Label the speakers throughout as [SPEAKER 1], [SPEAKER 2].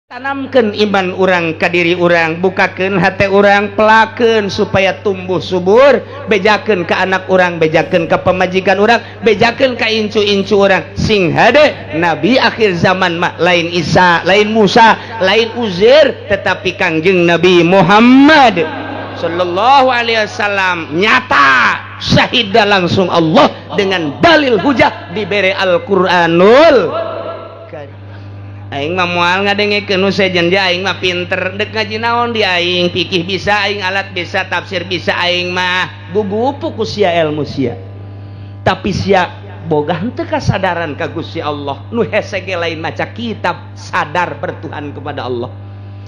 [SPEAKER 1] tanamkan iman orang ka diri orang, bukakan hati orang, pelaken supaya tumbuh subur, bejakan ke anak orang, bejakan ke pemajikan orang, bejakan ke incu-incu orang, sing hade Nabi akhir zaman mah lain Isa, lain Musa, lain Uzair, tetapi Kangjeng Nabi Muhammad sallallahu alaihi wasallam nyata syahida langsung Allah dengan dalil hujah diberi Al-Qur'anul. Aing mah moal ngadengekeun nu sejen dia aing mah pinter dek ngaji naon di aing fikih bisa aing alat bisa tafsir bisa aing mah gugupu ku sia ilmu sia tapi sia boga henteu kasadaran ka Gusti Allah nu hese ge lain maca kitab sadar bertuhan kepada Allah,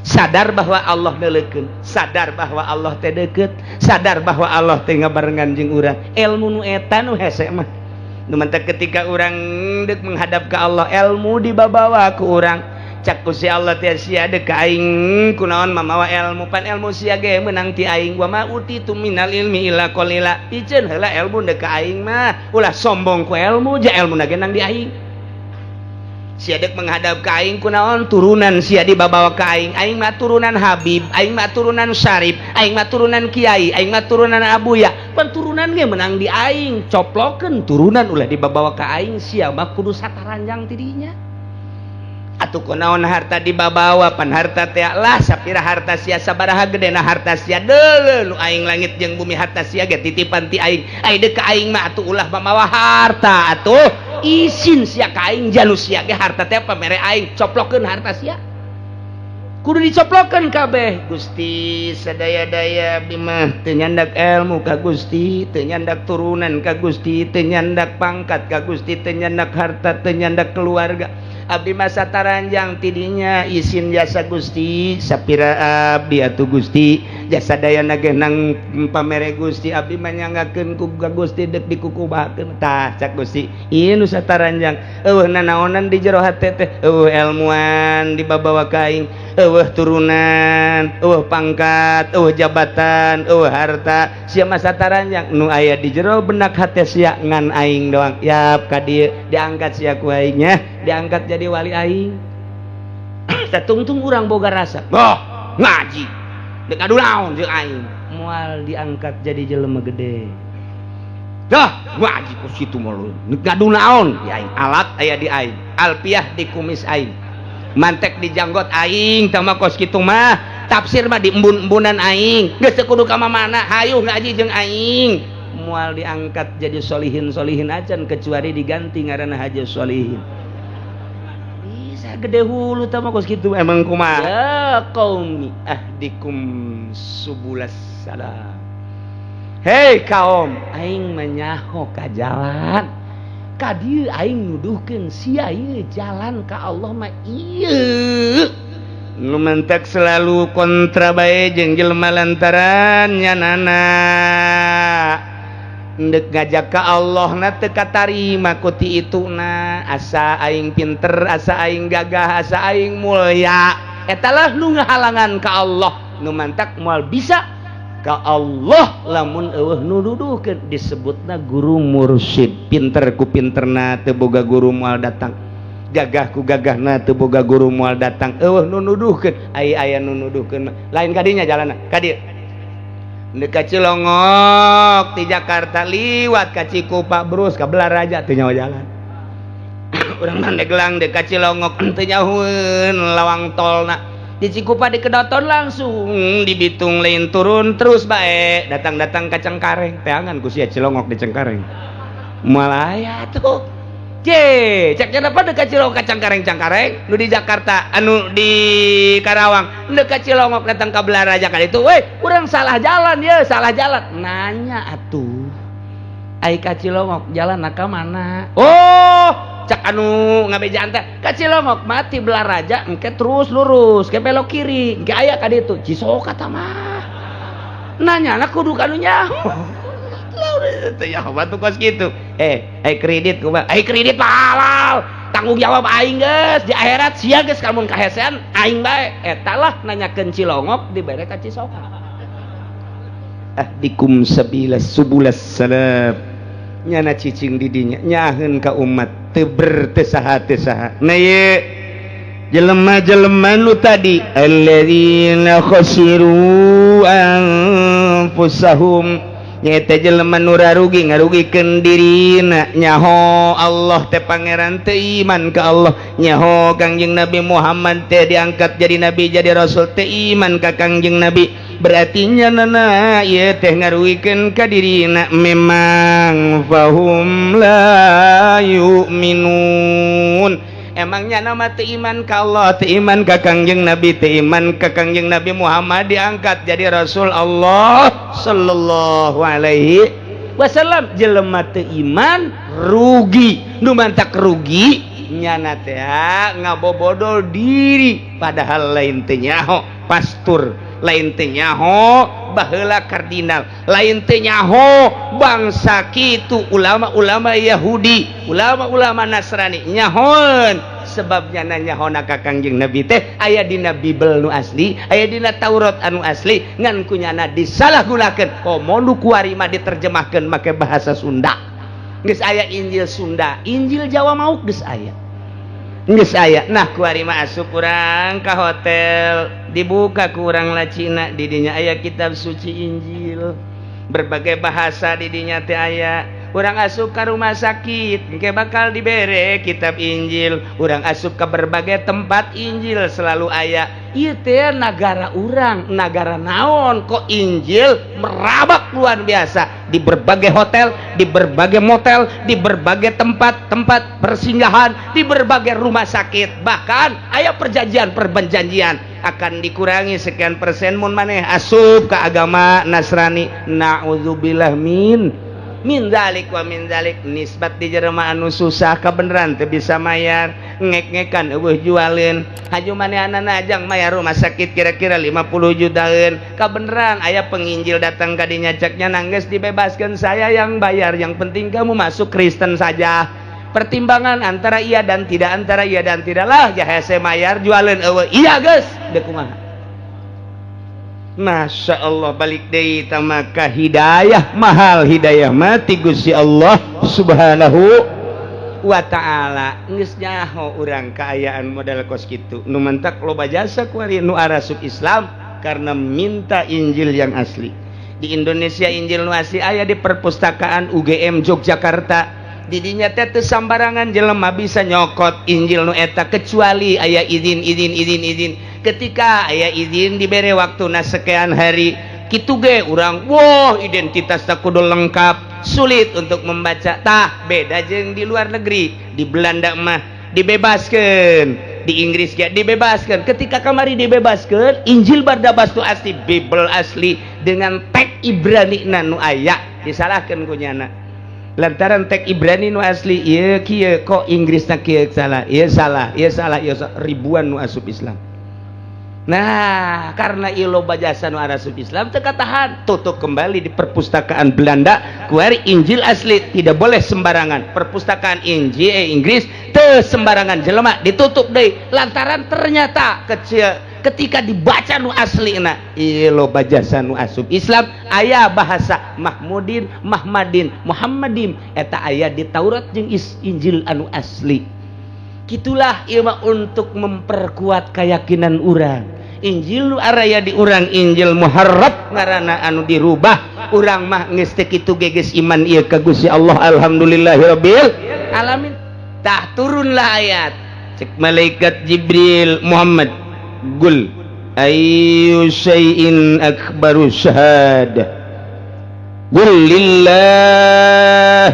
[SPEAKER 1] sadar bahwa Allah neuleukeun, sadar bahwa Allah teh deukeut, sadar bahwa Allah teh ngabarengan jeung urang. Ilmu nu eta nu hese mah numantek ketika orang dek menghadap ke Allah ilmu dibawa ku orang cak ku si Allah teh sia dek ka aing kunaon mamawa ilmu pan ilmu sia ge menang ti aing wa ma utitu minal ilmi illa qalila iceun heula ilmu dek ka aing mah ulah sombong ku ilmu ja ilmu na ge nang di aing sia dek menghadap ka aing kunaon turunan sia dibawa ka aing mah turunan Habib, aing mah turunan Syarif, aing mah turunan Kiai, aing mah turunan Abuya, pan turunan ge menang di aing coplokeun turunan ulah dibawa ka aing sia mah kudu sataranjang ti dinya atuh kunaon harta dibawa pan harta teh lah sapira harta sia sabaraha gedena harta sia deuleu nu aing langit jeung bumi harta sia ge titipan ti aing dek ka aing mah atuh ulah mamawa harta atuh isin sia ka aing jalus sia ge harta teh pamere aing coplokeun harta sia kudu dicoplokeun kabeh. Gusti sadaya-daya abdi mah teu nyandak ilmu ka Gusti, teu nyandak turunan ka Gusti, teu nyandak pangkat ka Gusti, teu nyandak harta, teu nyandak keluarga. Abdi mah sataranjang tidinya isin jasa Gusti sapira abdi atuh Gusti jasa dayana ge nang pamere Gusti abdi mah nyanggakeun ku Gusti dek dikukubakeun tah cak Gusti ieu nu sataranjang eueuh nanaonan di jero hate teh eueuh ilmuan dibawa ka aing eueuh turunan eueuh pangkat eueuh jabatan eueuh harta sia mah sataranjang nu aya di jero benak hate sia ngan aing doang yap ka dieu diangkat sia ku aing nya diangkat jadi wali aing satungtung urang boga rasa oh ngaji dek adu naon jeung aing moal diangkat jadi jelema gede dah ngaji ku situ mah dek adu naon ya aing alat aya di aing alpiah di kumis aing mantek di janggot aing tah mah kos kitu mah tafsir mah di embun-embunan aing geus teu kudu ka mana hayu ngaji jeung aing moal diangkat jadi solihin acan kecuali diganti ngaranna haji solihin gede hulu tama kos gitu emang kumaha ya qaumi ahdikum subulas salam hei kaum aing menyaho ka jalan ka dieu aing nuduhkeun sia ieu jalan ka Allah mah ieu nu mentek selalu kontra bae jeung jelema lantaran nyanana ndek ngajak ka Allah na teu katarima ku ti ituna asa aing pinter asa aing gagah asa aing mulya eta lah nu ngahalangan ka Allah nu mantak moal bisa ka Allah lamun eueuh nu nuduhkeun disebutna guru mursyid pinter ku pinterna teu boga guru moal datang gagah ku gagahna teu boga guru moal datang eueuh nu nuduhkeun aya nu nuduhkeun lain kadinya jalanna ka dieu dekat Cilongok di Jakarta liwat ka Cikupa brus ka Belaraja teu nyawa jalan urang Pandeglang dekat Cilongok teu nyahoeun lawang tolna di Cikupa dikedoton langsung di Bitung lain turun terus bae datang-datang ka Cengkareng teangan ku sia Cilongok di Cengkareng moal aya tuh cek kenapa dekat Cilongok ka Cengkareng nu di Jakarta anu di Karawang dekat Cilongok datang ka Belaraja kan itu urang salah jalan ya salah jalan nanya atuh ai ka Cilongok jalan ka mana oh cak anu ngabejaan teh ka Cilongok mati Belaraja engke terus lurus ke belok kiri engke aya ka ditu Cisoka tah mah nanya na kudu kanu nyaho ya batu kos gitu kredit ku mah kredit halal tanggung jawab aing geus di akhirat sia geus kamun kahesean aing bae eta lah nanyakeun Cilongok dibere ka Cisoka ahdikum sabilas subulas salam nyana cicing didinya nyaheun ka umat teu berteu saha na ye jelema-jelema nu tadi alladzina khasiru anfusahum nyaeta jelema nu rugi ngarugikeun dirina nyaho Allah teh pangeran teu iman ka Allah nyaho Kangjeng Nabi Muhammad teh diangkat jadi nabi jadi rasul teu iman ka Kangjeng Nabi berarti nyanana ieu teh ngarugikeun ka dirina memang fahum la yu'minun. Emangnya nama teu iman ka Allah, teu iman ka Kangjeng Nabi, teu iman ka Kangjeng Nabi Muhammad diangkat jadi Rasul Allah sallallahu alaihi wasallam. Jelema teu iman rugi, nu mantak rugi nyana teh ngabobodol diri padahal lain teh nyaho pastur, lain teh nyaho baheula kardinal, lain teh nyaho bangsa kitu ulama-ulama Yahudi, ulama-ulama Nasrani nyahoan sebabnya nanyahona ka Kangjeng Nabi teh aya dina Bible nu asli, aya dina Taurat anu asli ngan kunyana disalahgunakeun komodu kuari mah diterjemahkeun make bahasa Sunda. Geus aya Injil Sunda, Injil Jawa mau geus aya. Geus aya. Nah kuari mah asup urang ka hotel, dibuka ku urang lacina di dinya aya kitab suci Injil. Berbagai bahasa di dinya teh aya. Urang asup ka rumah sakit, engke bakal dibere kitab Injil. Urang asup ke berbagai tempat Injil selalu aya. Ieu teh nagara urang, nagara naon kok Injil merabak luar biasa di berbagai hotel, di berbagai motel, di berbagai tempat-tempat persinggahan, di berbagai rumah sakit. Bahkan aya perjanjian akan dikurangi sekian persen mun maneh asup ke agama Nasrani. Nauzubillah min zalik wa min zalik nisbat di jelema anu susah kabeneran teu bisa mayar ngek-ngekan eueuh jualin haju manehanna najang mayar rumah sakit kira-kira 50 jutaan kabeneran aya penginjil datang ka dinya ceknya nanggeus dibebaskeun saya yang bayar yang penting kamu masuk Kristen saja. Pertimbangan antara iya dan tidak, antara iya dan tidak lah ya hese mayar jualin eueuh iya geus deuk kumaha. Masya Allah balik deui tamaka hidayah mahal hidayah mati Gusti Allah subhanahu wa ta'ala geus nyaho urang kaayaan modal kos kitu nu mentak loba jasa kuari nu arasup Islam karena minta Injil yang asli. Di Indonesia Injil nu asli aya di perpustakaan UGM Yogyakarta. Di dinya teh teu sambarangan jelema bisa nyokot Injil nu eta kecuali aya izin. Ketika aya izin dibere waktuna sekian hari kitu ge urang wah identitasna kudu lengkap, sulit untuk membaca. Tah beda jeung di luar negeri. Di Belanda mah dibebaskeun, di Inggris ge dibebaskeun. Ketika kamari dibebaskeun Injil Barnabas tu asli, Bible asli dengan teks Ibrani nu aya disalahkeun ku nyana. Lantaran teks Ibrani nu asli ieu kieu kok Inggrisna kieu salah, ieu salah, ribuan nu asup Islam. Nah, karena ilo bajasa nu arasup Islam teu katahan, tutup kembali di perpustakaan Belanda, kuari Injil asli tidak boleh sembarangan. Perpustakaan Injil Inggris teu sembarangan jelema ditutup deui lantaran ternyata ketika dibaca nu aslina ilo bajasa nu asup Islam aya bahasa Mahmudin, Muhammadin eta aya di Taurat jeung Injil anu asli. Gitulah ieu mah untuk memperkuat keyakinan urang. Injil nu araya di urang Injil muharraf ngaranna anu dirubah. Urang mah geus teu kitu geus iman ieu ka Gusti Allah alhamdulillahirabbil alamin. Tah turunlah ayat cek malaikat Jibril Muhammad qul ayyu syai'in akbaru syahadah qul lillah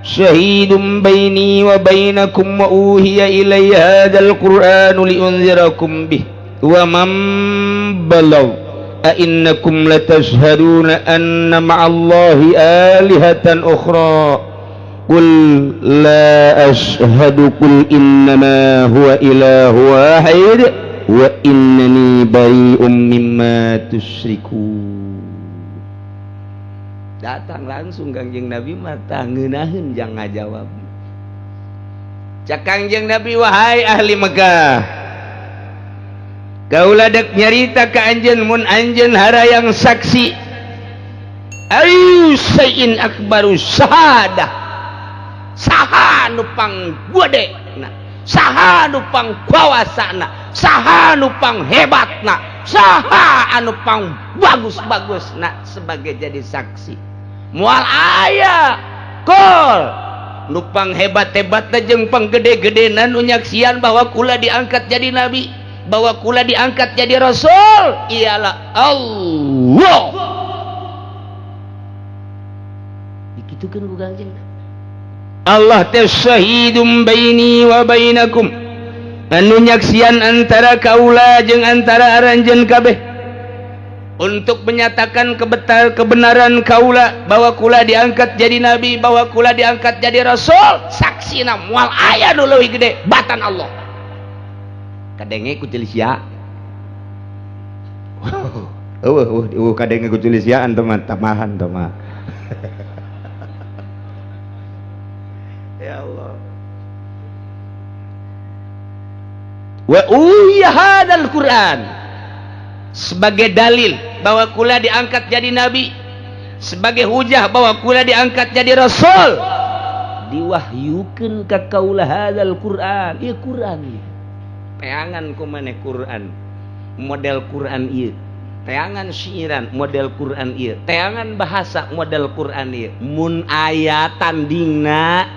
[SPEAKER 1] syahidun baini wa bainakum wa uhiya ilayya hadzal qur'anu liunzirakum bih wa man balagh a innakum latashhaduna anna ma'allahi alihatan ukhra qul la ashhadu qul innama huwa ilahu wahid wa innani bari'um mimma tusyrikun. Datang langsung Kangjeng Nabi mata ngeunaheun jang ngajawab. Cak Kangjeng Nabi wahai ahli Mekah, kaula dek nyarita ka anjeun mun anjeun harayang saksi ayu sayin akbaru syahadah saha nu panggede. Nah saha anu pangkuasana, saha anu panghebatna, saha anu pang bagus-bagusna sebagai jadi saksi. Moal aya kol nu panghebat-hebatna jeung panggede-gedena nu nyaksian bahwa kula diangkat jadi nabi, bahwa kula diangkat jadi rasul, ialah Allah. Dikitukeun ku Kangjeng. Allah teh syahidum baini wa bainakum, anu nyaksian antara kaula jeung antara aranjeun kabeh, untuk menyatakan kebenaran kaula bahwa kula diangkat jadi nabi, bahwa kula diangkat jadi rasul. Saksina moal aya nu leuwih gede batan Allah. Kadenge ku tilisia. Kadenge ku tilisiaan teman tamahan teman. Ya Allah. Wa uya hadzal Quran sebagai dalil bahwa kula diangkat jadi nabi, sebagai hujah bahwa kula diangkat jadi rasul, diwahyukeun ka kaula hadzal Quran. Ieu Quran ieu. Teangan ku maneh Quran. Model Quran ieu. Teangan syiran model Quran ieu. Teangan bahasa model Quran ieu. Mun aya tandingna,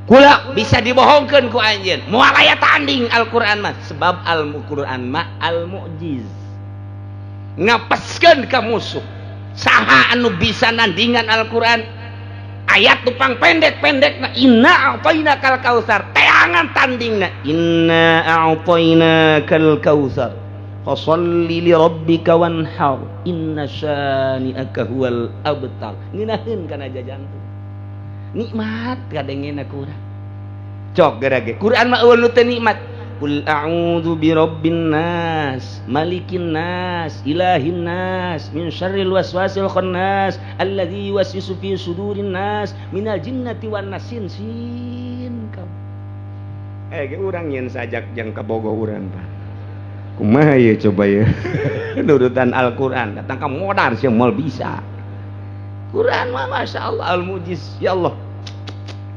[SPEAKER 1] kula bisa dibohongkeun ku anjeun. Moal aya tanding Al-Qur'an mah, sebab Al-Qur'an mah al-mu'jiz. Ngapeskeun ka musuh. Saha anu bisa nandingan Al-Qur'an? Ayat nu pang pendek-pendekna inna a'tainakal kautsar. Teangan tandingna inna a'tainakal kautsar. Fasholli li rabbika wanhar inna syani'aka huwal abtar. Ngeunaheun kana jajantu. Nikmat kadengena Quran. Cok gerage Quran mah eueul nu teu nikmat. Qul a'udzu birabbin nas, malikin nas, ilahin nas, min syarril waswasil khannas, alladzi yuwaswisu fi sudurin nas, minal jinnati wan nasin sin. Ge urang nyeun sajak jang kabogoh urang Pak. Kumaha ye coba ye. Nurutan Al-Qur'an datang ka modar sih moal bisa. Quran mah masyaallah al-mujiz. Ya Allah.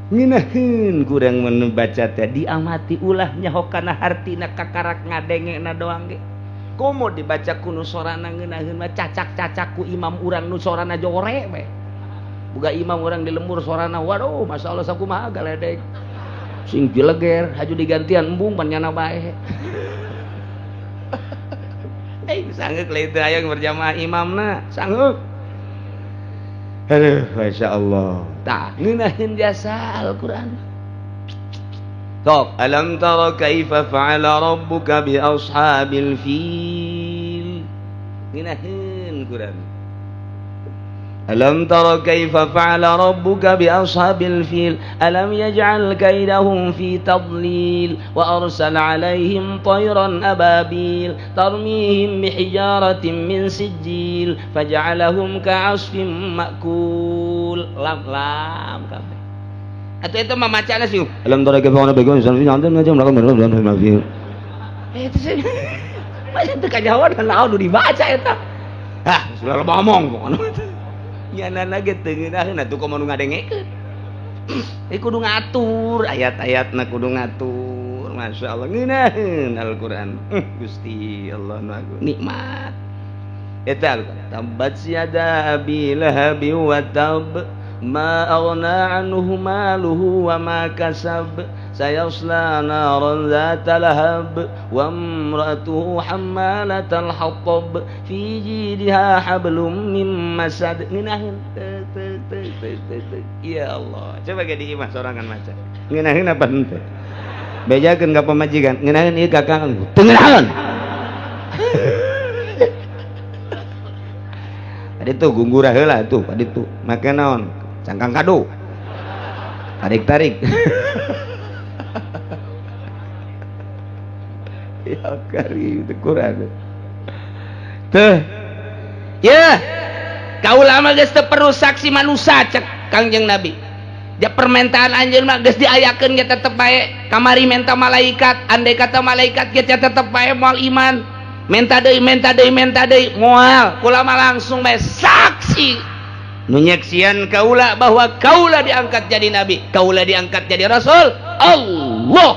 [SPEAKER 1] Ngeunaheun kurang membaca teh diamati ulah nyaho kana hartina kakarak ngadengena doang ge. Komo dibaca ku nu sorana ngeunaheun mah cacak-cacak ku imam urang nu sorana jore we. Boga imam urang di lembur sorana waduh masyaallah sakumaha galedeg. Sing jileger haju digantian embung pan nyana bae. Sanggeuk leuh teu aya berjamaah imamna, sanggeuk. Aduh, Masya Allah. Tak, ngeunaheun jasa Al-Quran. Sok, alam tara kaifa fa'ala rabbuka bi ashabil fil. Ngeunaheun Quran. Alam tara kaifa fa'ala rabbuka bi ashabil fil. Alam yaj'al kaidahum fi tadlil wa arsala 'alaihim tayran ababil tarmihim bihijaratin min sijil faj'alahum ka'asfin ma'kul. Lam kabeh. Atau itu mah macana sih. Alam tara kaifa fa'ala rabbuka bi ashabil fil. Itu sih. Macam teu kajawan naon dibaca eta. Hah, sudah ngomong pokona. Nyanana ge teu ngeunaheun atuh komo nu ngadengekeun. Kudu ngatur ayat-ayatna kudu ngatur. Masyaallah ngeunaheun Al-Qur'an. Gusti Allah nu agung nikmat. Eta tabbat yada abi lahabi wa tab ma aghna anhu maluhu wa ma kasab sayasla naran zata lahab wa imratuhu hammalatal hatab fi jidha hablum min masad. Ngeunaheun ya Allah. Coba ge di imah sorangan maca. Ngeunaheun apa henteu? Bejakeun ka pamajikan. Ngeunaheun ieu kakang. Teu ngeunaheun. Adi tuh gunggura heula tuh, adi tuh. Make naon? Cangkang kado. Tarik-tarik. Ya kari itu Quran. Tuh. Ya. Kaula mah geus teu perlu saksi manusia cek Kangjeng Nabi. Dia permintaan anjeun mah geus diayakeun ge tetep bae. Kamari minta malaikat, andai kata malaikat ge tetep bae moal iman. Minta deui moal. Kula mah langsung bae saksi. Nu nyaksian kaula bahwa kaula diangkat jadi nabi, kaula diangkat jadi rasul. Allah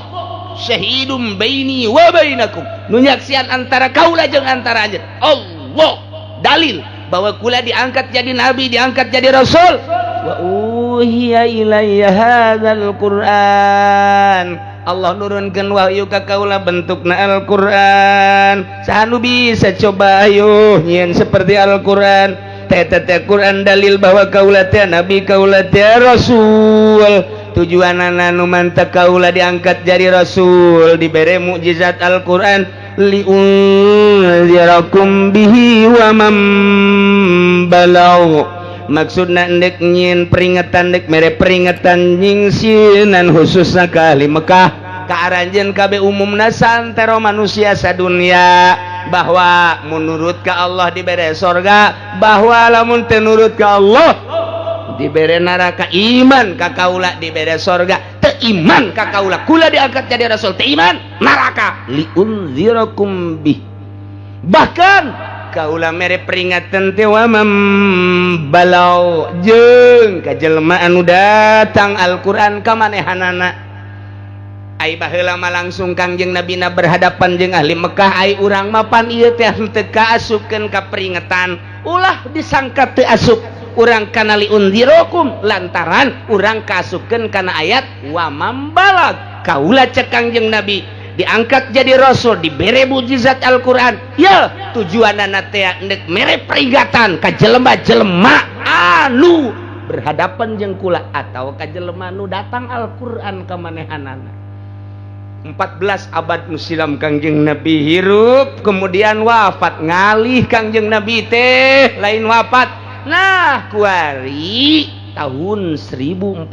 [SPEAKER 1] syahidum baini wa bainakum nu nyaksian antara kaula jeung antara anjeun Allah dalil bahwa kula diangkat jadi nabi diangkat jadi rasul wa uhiya ilayya hadzal Qur'an Allah nurunkeun wahyu ka kaula bentukna Al-Qur'an sanu bisa coba ayo nyen seperti Al-Qur'an teh Quran dalil bahwa kaula teh nabi kaula teh rasul tujuanana nu mantap kaula diangkat jadi rasul dibere mukjizat Al-Qur'an liunzirakum bihi wa man balagh maksudna endek nyin peringatan dek mere peringatan nyingsinan khususna ka ahli Mekah ka aranjeun kabeh umumna santero manusia sadunya bahwa menurut ka Allah dibere sorga bahwa lamun teu nurut ka Allah dibere neraka iman ka kaula dibere sorga teu iman ka kaula kula diangkat jadi rasul teu iman neraka liunzirakum bih bahkan kaula mere peringatan teh wa mambalau jeung ka jelema anu datang Al-Qur'an ka manehanana ai baheula mah langsung Kangjeng Nabi na berhadapan jeung ahli Mekah ai urang mapan ieu teh teu kaasupkeun ka peringatan ulah disangka teu asup urang kana liunzirakum lantaran urang kaasupkeun kana ayat wa mambalag kaula cek Kangjeng Nabi diangkat jadi rasul dibere mukjizat Al-Qur'an ya tujuanana teh endek mere peringatan ka jelema-jelema anu berhadapan jeung kula atawa ka jelema nu datang Al-Qur'an ka manehanana 14 abad nu silam Kangjeng Nabi hirup kemudian wafat ngalih Kangjeng Nabi teh lain wafat nah kuari tahun 1400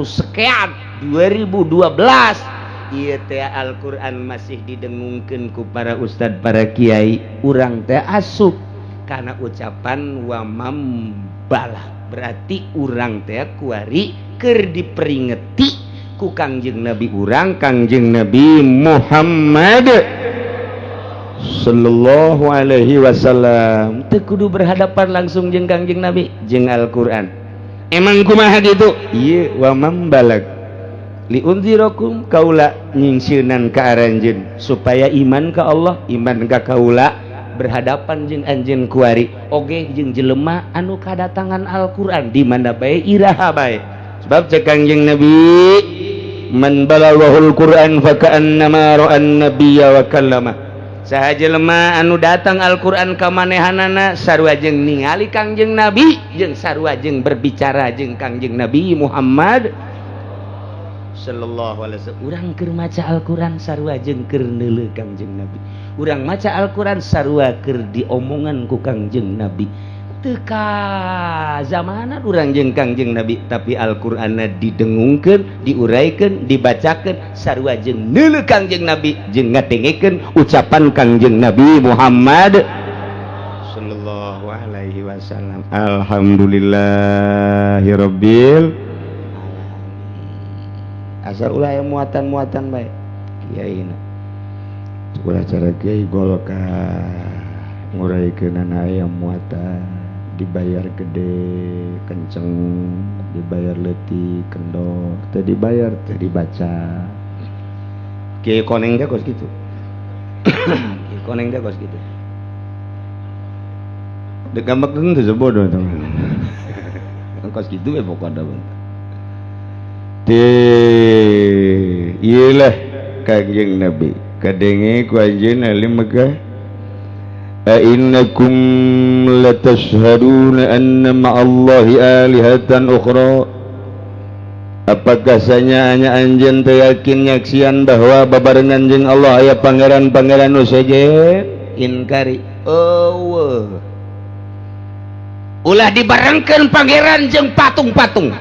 [SPEAKER 1] sekian 2012 ieu teh Al-Qur'an masih didengungkeun ku para ustad para kiai urang teh asup kana ucapan wa mambalah berarti urang teh kuari keur diperingeti ku Kangjeng Nabi urang Kangjeng Nabi Muhammad sallallahu alaihi wasallam teu kudu berhadapan langsung jeung Kangjeng Nabi jeung Al-Qur'an emang kumaha gitu ieu wa mambalag liunzirakum kaula nyingsieunan ka aranjeun supaya iman ka Allah iman ka kaula berhadapan jeung anjeun kuari oge jeung jelema anu kadatangan Al-Qur'an di mana bae iraha bae sebab cek Kangjeng Nabi man balaghul Qur'an fa ka'annama ra'an nabiyya wa kallama saha jelema anu datang Al-Qur'an ka manehanana sarua jeung ningali Kangjeng Nabi jeung sarua jeung berbicara jeung Kangjeng Nabi Muhammad sallallahu alaihi wasallam urang keur maca Al-Qur'an sarua jeung keur neuleuh Kangjeng Nabi urang maca Al-Qur'an sarua keur diomongan ku Kangjeng Nabi teu ka zamanan urang jeung Kangjeng Nabi tapi Al-Qur'anna didengungkeun diuraykeun dibacakeun sarua jeung neuleuh Kangjeng Nabi jeung ngadengekeun ucapan Kangjeng Nabi Muhammad sallallahu alaihi wasallam alhamdulillahirabbil asal ulah yang muatan-muatan baik kiai na ulah cara kiai golka nguraykeun aya muatan dibayar gede kenceng dibayar leutik kendor teu dibayar teu dibaca kiai koneng teh kos kitu kiai koneng teh kos kitu dek gampang teu sebodoh teman kos kitu we pokona iyalah Kangjeng Nabi kadenge ku anjeun ahli Mekah a innakum latashhaduna anna ma'allahi alihatan ukhra apakah sanya anjeun teu yakin nyaksian bahwa babarengan jeung Allah aya pangeran-pangeran nu sejen inkari eueuh ulah dibarengkeun pangeran jeung patung-patung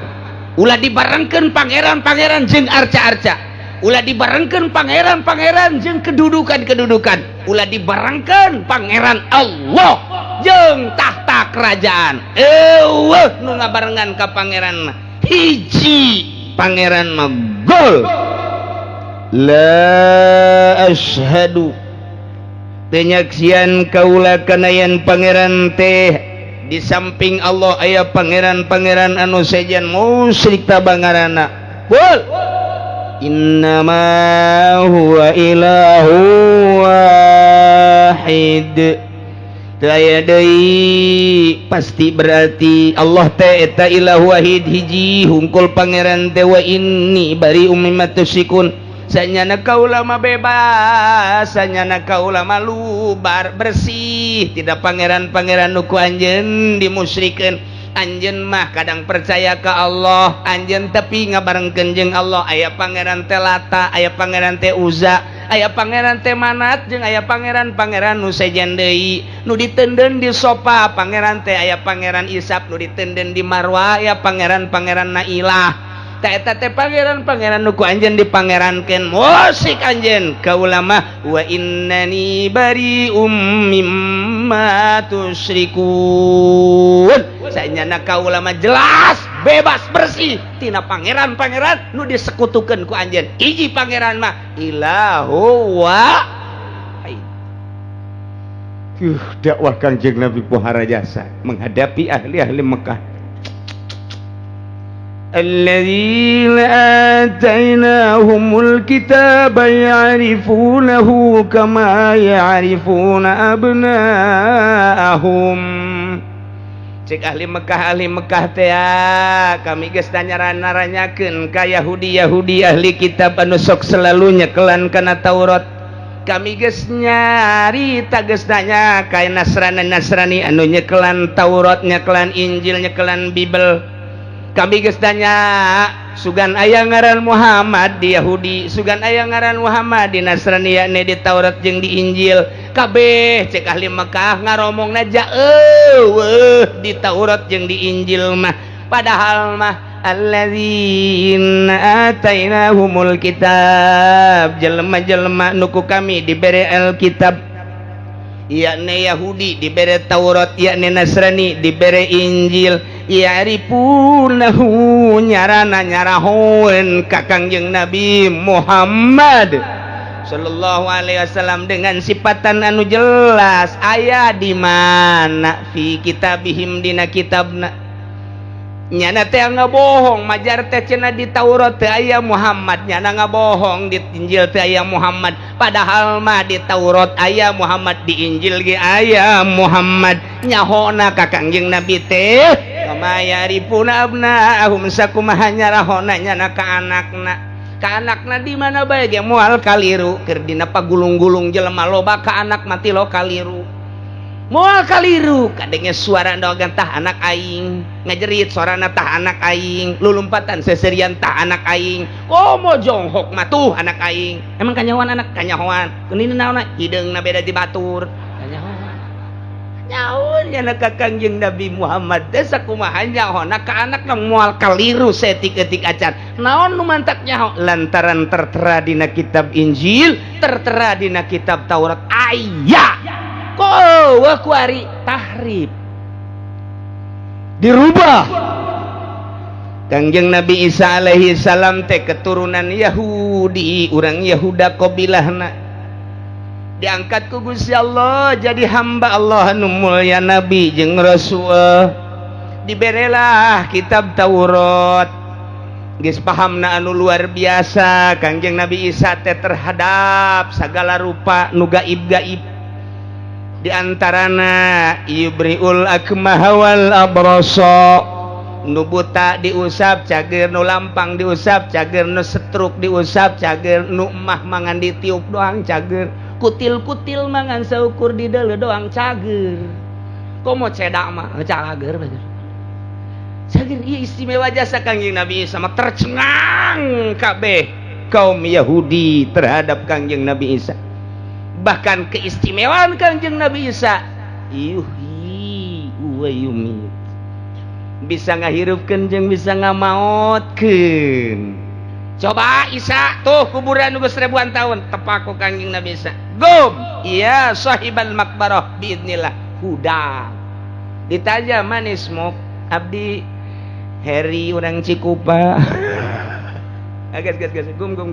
[SPEAKER 1] ulah dibarengkeun pangeran-pangeran jeung arca-arca ulah dibarengkeun pangeran-pangeran jeung kedudukan-kedudukan ulah dibarengkeun pangeran Allah jeung tahta kerajaan eueuh nu ngabarengan ka pangeran hiji pangeran mah gol la asyhadu teu nyaksian kaula kana yen pangeran teh di samping Allah aya pangeran-pangeran anu sejen musyrik tabangarana. Wul innama huwa ilahu wahid. Daya deui pasti berarti Allah teh eta ilah wahid hiji hungkul pangeran teh wa inni bari mimma tusyrikun. Sanyana kaula mah bebas, sanyana kaula mah lubar bersih, tidak pangeran-pangeran nu ku anjeun dimusyrikeun. Anjeun mah kadang percaya ke Allah, anjeun tapi ngabarengkeun jeung Allah aya pangeran teh Lata, aya pangeran teh Uzza, aya pangeran teh Manat jeung aya pangeran-pangeran nu sejen deui nu diteundeun di Sofa, pangeran teh aya pangeran Isap nu diteundeun di Marwa, aya pangeran-pangeran Nailah. Ta eta teh pangeran-pangeran nu ku anjeun dipangerankeun musik anjeun ka ulama wa innani bari'um mimma tusyrikun. Sanyana ka ulama jelas bebas bersih tina pangeran-pangeran nu disekutukeun ku anjeun. Hiji pangeran mah ilahu wahid. Dakwah Kangjeng Nabi pohara jasa menghadapi ahli-ahli Mekah. الذين آتيناهم الكتاب يعرفونه كما يعرفون أبناءهم. Cek ahli Mekah teh kami geus nanyaran-naranyakeun ka Yahudi ahli kitab anu sok selalu nyekelan kana Taurat. Kami geus nyari geus nanya ka Nasrani anu nyekelan Taurat, nyekelan Injil, nyekelan Bibel. Kami geus tanya sugan aya ngaran Muhammad di Yahudi, sugan aya ngaran Muhammad di Nasrani yakni di Taurat jeung di Injil. Kabeh cek ahli Mekah ngaromongna di Taurat jeung di Injil mah. Padahal mah alladzina atainahumul kitab, jelema-jelema nu ku kami dibere Alkitab yakni Yahudi dibere Taurat, yakni Nasrani dibere Injil, ya'rifunahu nyarahun ka Kangjeng Nabi Muhammad sallallahu alaihi wasallam dengan sifatan anu jelas. Aya di mana fi kitabihim dina kitabna nyana teh ngabohong, majar teh cenah di Taurat teh aya Muhammad, nyana ngabohong di Injil teh aya Muhammad. Padahal mah di Taurat aya Muhammad, di Injil ge aya Muhammad. Nyahona ka Kangjeng Nabi teh kama yarifuna abnaahum sakumaha nyarahona nyana ka anakna. Ka anakna di mana bae ge moal kaliru keur dina pagulung-gulung jelema loba ka anak mati lo kaliru. Moal kaliru kadenge suara dogan tah anak aing, ngajerit suarana tah anak aing, lulumpatan seserian tah anak aing. Komo jonghok mah tuh anak aing. Emang kanyahoan anak kanyahoan. Keunina naonna hideungna beda di batur. Kanyahoan. Nyaun nya ka Kangjeng Nabi Muhammad teh sakumaha nyahoana ka anakna moal kaliru setik-etik acan. Naon nu mantak nyaho? Lantaran tertera dina kitab Injil, tertera dina kitab Taurat aya. Wa kuari tahrib dirubah. Kangjeng Nabi Isa alaihi salam teh keturunan Yahudi, urang Yahuda qabilahna, diangkat ku Gusti Allah jadi hamba Allah anu mulya Nabi jeung Rasul. Diberelah kitab Taurat, geus pahamna anu luar biasa Kangjeng Nabi Isa teh terhadap sagala rupa nu gaib-gaib. Di antarana yubriul akmaha wal abrasa, nu buta diusap cager, nu lampang diusap cager, nu setruk diusap cager, nu emah mangan ditiup doang cager, kutil-kutil mangan saukur di deuleu doang cager. Komo cedak mah cager bener. Cager ieu istimewa jasa Kangjeng Nabi Isa mah tercengang kabeh kaum Yahudi terhadap Kangjeng Nabi Isa. Bahkan keistimewaan Kangjeng Nabi Isa yuhyi wa yumit, bisa ngahirupkeun jeung bisa ngamaotkeun. Coba Isa tuh kuburan geus ribuan tahun tepak ku Kangjeng Nabi Isa. Gum iya sahibal makbarah biidznillah huda. Ditanya manis mok abdi Heri urang Cikupa. Gas gum num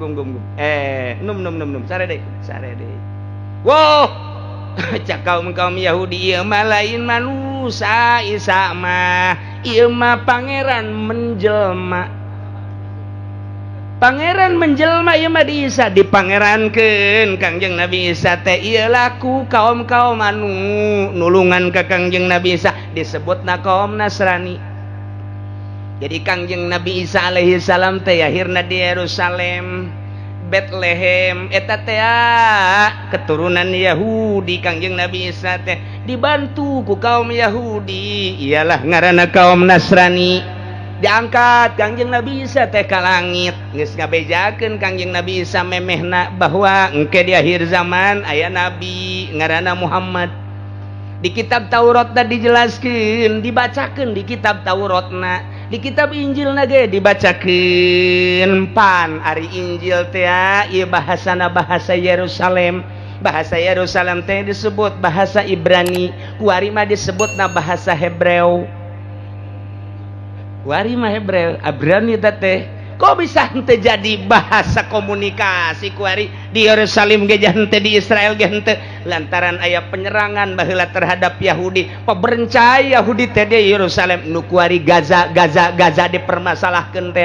[SPEAKER 1] sare deui. Wow, cak kaum Yahudi ieu mah lain manusia, Isa mah ieu mah pangeran menjelma. Pangeran menjelma ieu mah di Isa dipangerankeun Kangjeng Nabi Isa teh ieu laku kaum-kaum anu nulungan ka Kangjeng Nabi Isa disebutna kaum Nasrani. Jadi Kangjeng Nabi Isa alaihi salam teh lahirna di Yerusalem, Bethlehem eta teh keturunan Yahudi. Kangjeng Nabi Isa teh dibantu ku kaum Yahudi, iyalah ngaranna kaum Nasrani. Diangkat Kangjeng Nabi Isa teh ka langit, geus ngabejakeun Kangjeng Nabi Isa memehna bahwa engke di akhir zaman aya nabi ngaranna Muhammad. Di kitab Tauratna dijelaskeun, dibacakeun di kitab Tauratna, di kitab Injilna ge dibacakeun. Pan ari Injil teh ieu bahasana bahasa Yerusalem. Bahasa Yerusalem teh disebut bahasa Ibrani, kuari mah disebutna bahasa Hebreu. Kuari mah Hebreu, Ibrani teh kok bisa henteu jadi bahasa komunikasi kuari di Yerusalem ge henteu di Israel ge henteu lantaran aya penyerangan baheula terhadap Yahudi. Peberencai Yahudi teh di Yerusalem nu kuari Gaza dipermasalahkeun teh.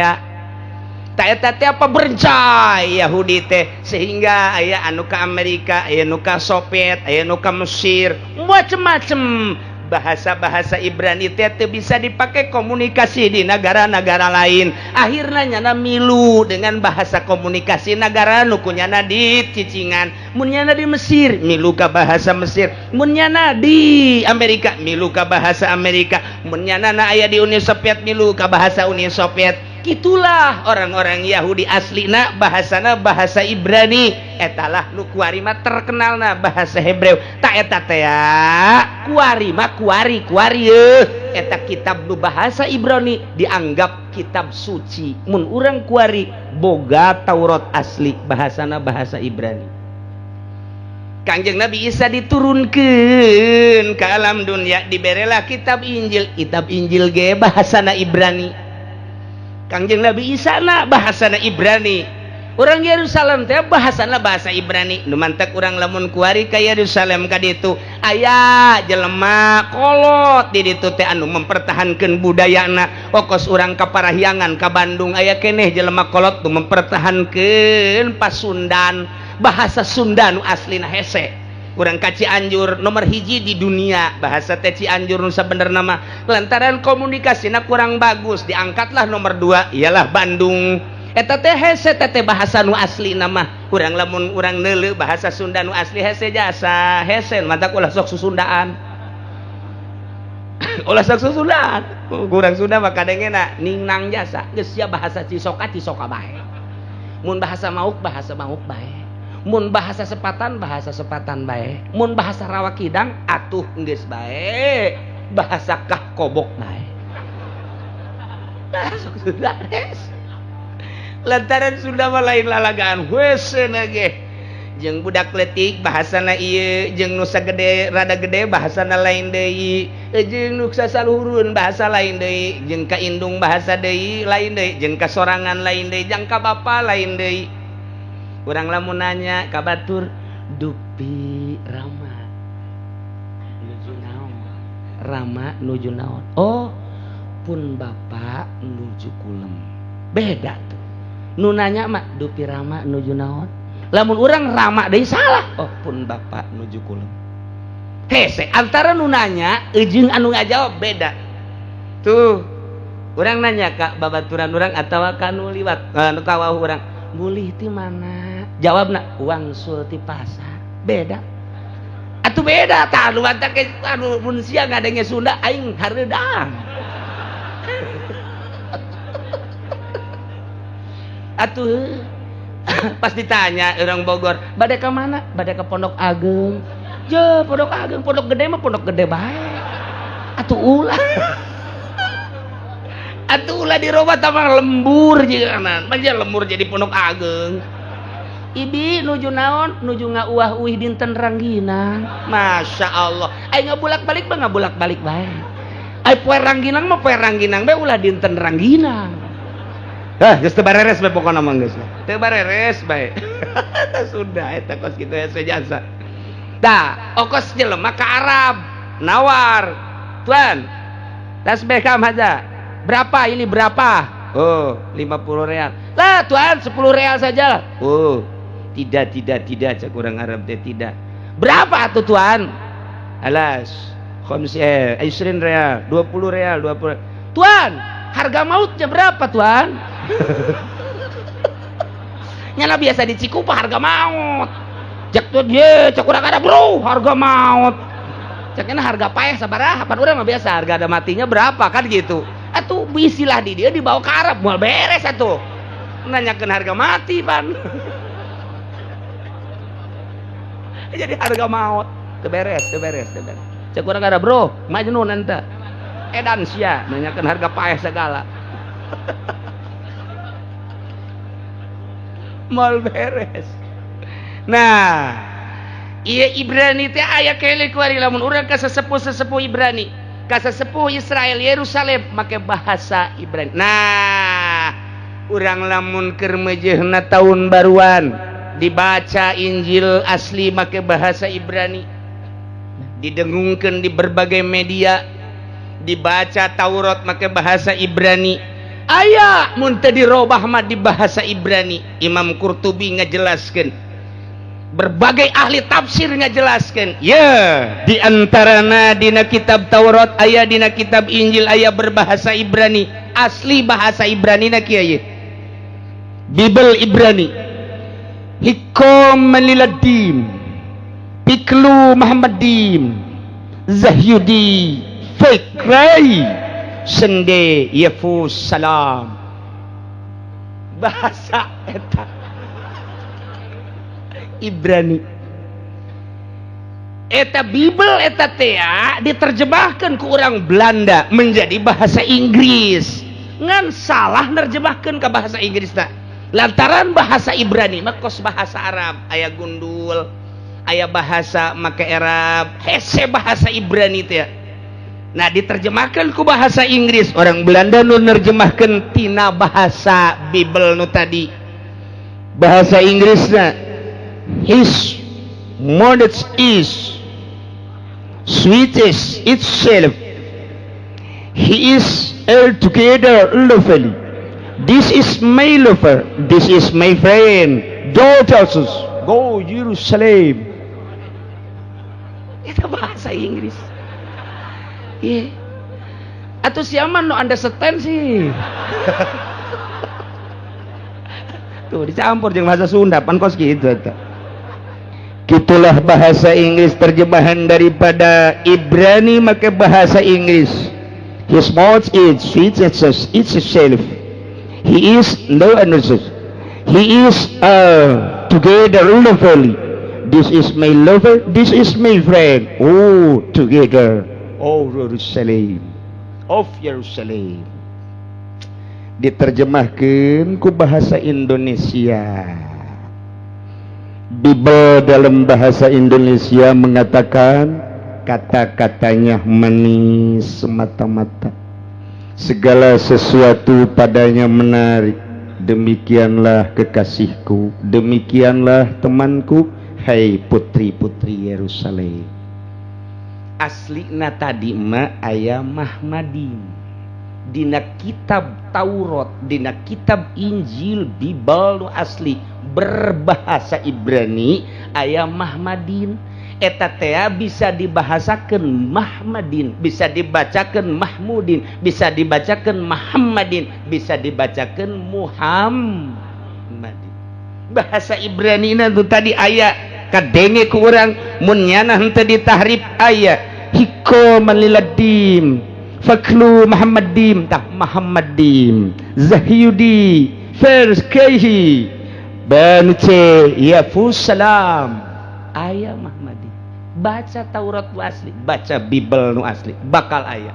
[SPEAKER 1] Ta eta teh peberencai Yahudi teh sehingga aya anu ka Amerika, aya nu ka Soviet, aya nu ka Mesir, macem-macem. Bahasa-bahasa Ibrani teh bisa dipakai komunikasi di negara-negara lain. Akhirnya nyana milu dengan bahasa komunikasi negara nukunyana di cicingan. Mun nyana di Mesir milu ka bahasa Mesir. Mun nyana di Amerika milu ka bahasa Amerika. Mun nyana aya di Uni Soviet milu ka bahasa Uni Soviet. Itulah orang-orang Yahudi aslina bahasana bahasa Ibrani. Etalah nu kuari mah terkenalna bahasa Hebreu. Ta eta teh kuari mah kuari eta kitab nu bahasa Ibrani dianggap kitab suci. Mun urang kuari boga Taurat asli bahasana bahasa Ibrani. Kangjeng Nabi Isa diturunkeun ka alam dunia diberelah kitab Injil. Kitab Injil ge bahasana Ibrani. Kangjeng Nabi Isa na bahasana Ibrani. Orang Yerusalem teh bahasana bahasa Ibrani. Nu mantek urang lamun kuari ka Yerusalem ka ditu aya jelema kolot di ditu teh anu mempertahankeun budayana. Okos urang ka Parahyangan ka Bandung aya keneh jelema kolot nu mempertahankeun Pasundan. Bahasa Sunda nu aslina hese. Urang ka Cianjur nomor hiji di dunia bahasa teh Cianjur nu sabenerna mah lantaran komunikasina kurang bagus diangkatlah nomor 2 ialah Bandung. Eta teh hese teh bahasa nu asli nama urang lamun urang neuleuh bahasa Sunda nu asli hese jasa hese mantap ulah sok susundaan. Ulah sok susundaan. Urang Sunda mah kadengena ningnang jasa geus sia bahasa cisoka bae. Mun bahasa mauk bae. Mun bahasa sepatan bae. Mun bahasa rawa kidang atuh geus bae. Bahasa kah kobok bae. Sok Sunda res. Lantaran Sunda mah lain lalagaan heuseuna ge. Jeung budak leutik bahasana ieu, jeung nu sagede rada gede bahasana lain deui, jeung nu sasaluhureun bahasa lain deui, jeung ka indung bahasa deui lain deui, jeung ka sorangan lain deui, jeung ka bapa lain deui. Urang lamun nanya ka batur Dupi Rama nuju naon? Rama nuju naon? Oh, pun bapa nuju kulem. Beda tuh. Nu nanya mah Dupi Rama nuju naon? Lamun urang Rama deui salah. Oh, pun bapa nuju kulem. Hese antara nu nanya jeung anu ngajawab beda. Tuh. Urang nanya ka babaturan urang atawa ka nu liwat nu kawauh urang. Mulih ti mana? Jawabna wangsul ti pasar. Beda. Atuh beda tah anu mantap ke anu mun sia ngadenge Sunda aing hareudang. Atuh pas ditanya orang Bogor, bade ka mana? Bade ka Pondok Ageng. Je, Pondok Ageng, pondok gede mah pondok gede bae. Atuh ulah. Atuh ulah dirobat tamang lembur jieunan. Manja lembur jadi Pondok Ageng. Ibi nuju naon? Nuju ngauah-uih dinten Rangginang. Masya Allah. Aing ngabulak-balik mah ngabulak-balik bae. Ai poe Rangginang mah poe Rangginang bae ulah dinten Rangginang. Geus teu bareres bae pokona mah geus. Teu bareres bae. Eta Sunda eta kos kitu hese jasa. Tah, okos jelema ka Arab, nawar. Tuan. Tasbih kam haja. Berapa ini berapa? Oh, 50 real. Lah, Tuan, 10 real saja. Oh, tidak, cak orang Arab teh tidak. Berapa tuh, Tuan? Alas, 20 real, 20 real, 20. Tuan, harga mautnya berapa, Tuan? Nyala biasa di Cikupa harga maut. Cak tuh ye, cak urang ada bro, harga maut. Caknya harga paeh sabaraha, pan urang mah biasa harga ada matinya berapa kan gitu. Atuh bisilah di dia dibawa ke Arab, moal beres atuh. Nanyakeun harga mati pan. Jadi harga maut, teu beres. Cak urang ada bro, majnun ente. Edan sia, nanyakeun harga paeh segala. Moal beres. Nah, iya Ibrani teh aya kelek kuari lamun urang ka sesepuh Ibrani, ka sesepuh Israel Yerusalem make bahasa Ibrani. Nah, urang lamun keur meujeuhna tahun baruan dibaca Injil asli make bahasa Ibrani, didengungkeun di berbagai media, dibaca Taurat make bahasa Ibrani. Aya mun teu dirobah mah di bahasa Ibrani. Imam Qurtubi ngajelaskeun, berbagai ahli tafsir ngajelaskeun, ya di antarana dina kitab Taurat aya, dina kitab Injil aya berbahasa Ibrani. Asli bahasa Ibrani na kieu Bibel Ibrani. Hikom maliladim Piklu Muhammadim Zahyudi Fikrai Sende Yefus Salam. Bahasa eta Ibrani. Eta Bibel eta teh diterjemahkan ke orang Belanda menjadi bahasa Inggris. Ngan salah nerjemahkan ke bahasa Inggris tak. Lantaran bahasa Ibrani makos bahasa Arab, aya gundul, aya bahasa make Arab, hese bahasa Ibrani teh. Nah, diterjemahkan ku bahasa Inggris, orang Belanda nu nerjemahkan tina bahasa Bibel nu tadi. Bahasa Inggrisna, his modest is sweetest itself, he is altogether lovely, this is my lover, this is my friend, daughters go Jerusalem. Itu bahasa Inggris. Iya. Atau siapa no understand sih? Tuh dicampur jeung bahasa Sunda pan kos gitu eta. Gitulah bahasa Inggris terjemahan daripada Ibrani make bahasa Inggris. His mouth is sweet as itself. He is no another. He is together lovely. This is my lover. This is my friend. Oh, together. Oh Jerusalem, of Jerusalem. Diterjemahkan ku bahasa Indonesia. Bibel dalam bahasa Indonesia mengatakan kata-katanya manis semata-mata, segala sesuatu padanya menarik. Demikianlah kekasihku, demikianlah temanku, hai putri-putri Yerusalem. Aslina tadi mah aya Mahmadin dina kitab Taurat, dina kitab Injil Bibel nu asli berbahasa Ibrani aya Mahmadin. Eta teh bisa dibahasakeun Mahmadin, bisa dibacakeun Mahmudin, bisa dibacakeun Muhammadin, bisa dibacakeun Muhammadin. Bahasa Ibrani na tu tadi aya kadenge ku urang mun nyana henteu ditahrif aya Hikom maliladim Faklu Muhammadim tah Muhammadim Zahyudi Firskaihi Bance Yafus Salam aya Muhammadi. Baca Taurat nu asli, baca Bibel nu asli bakal aya.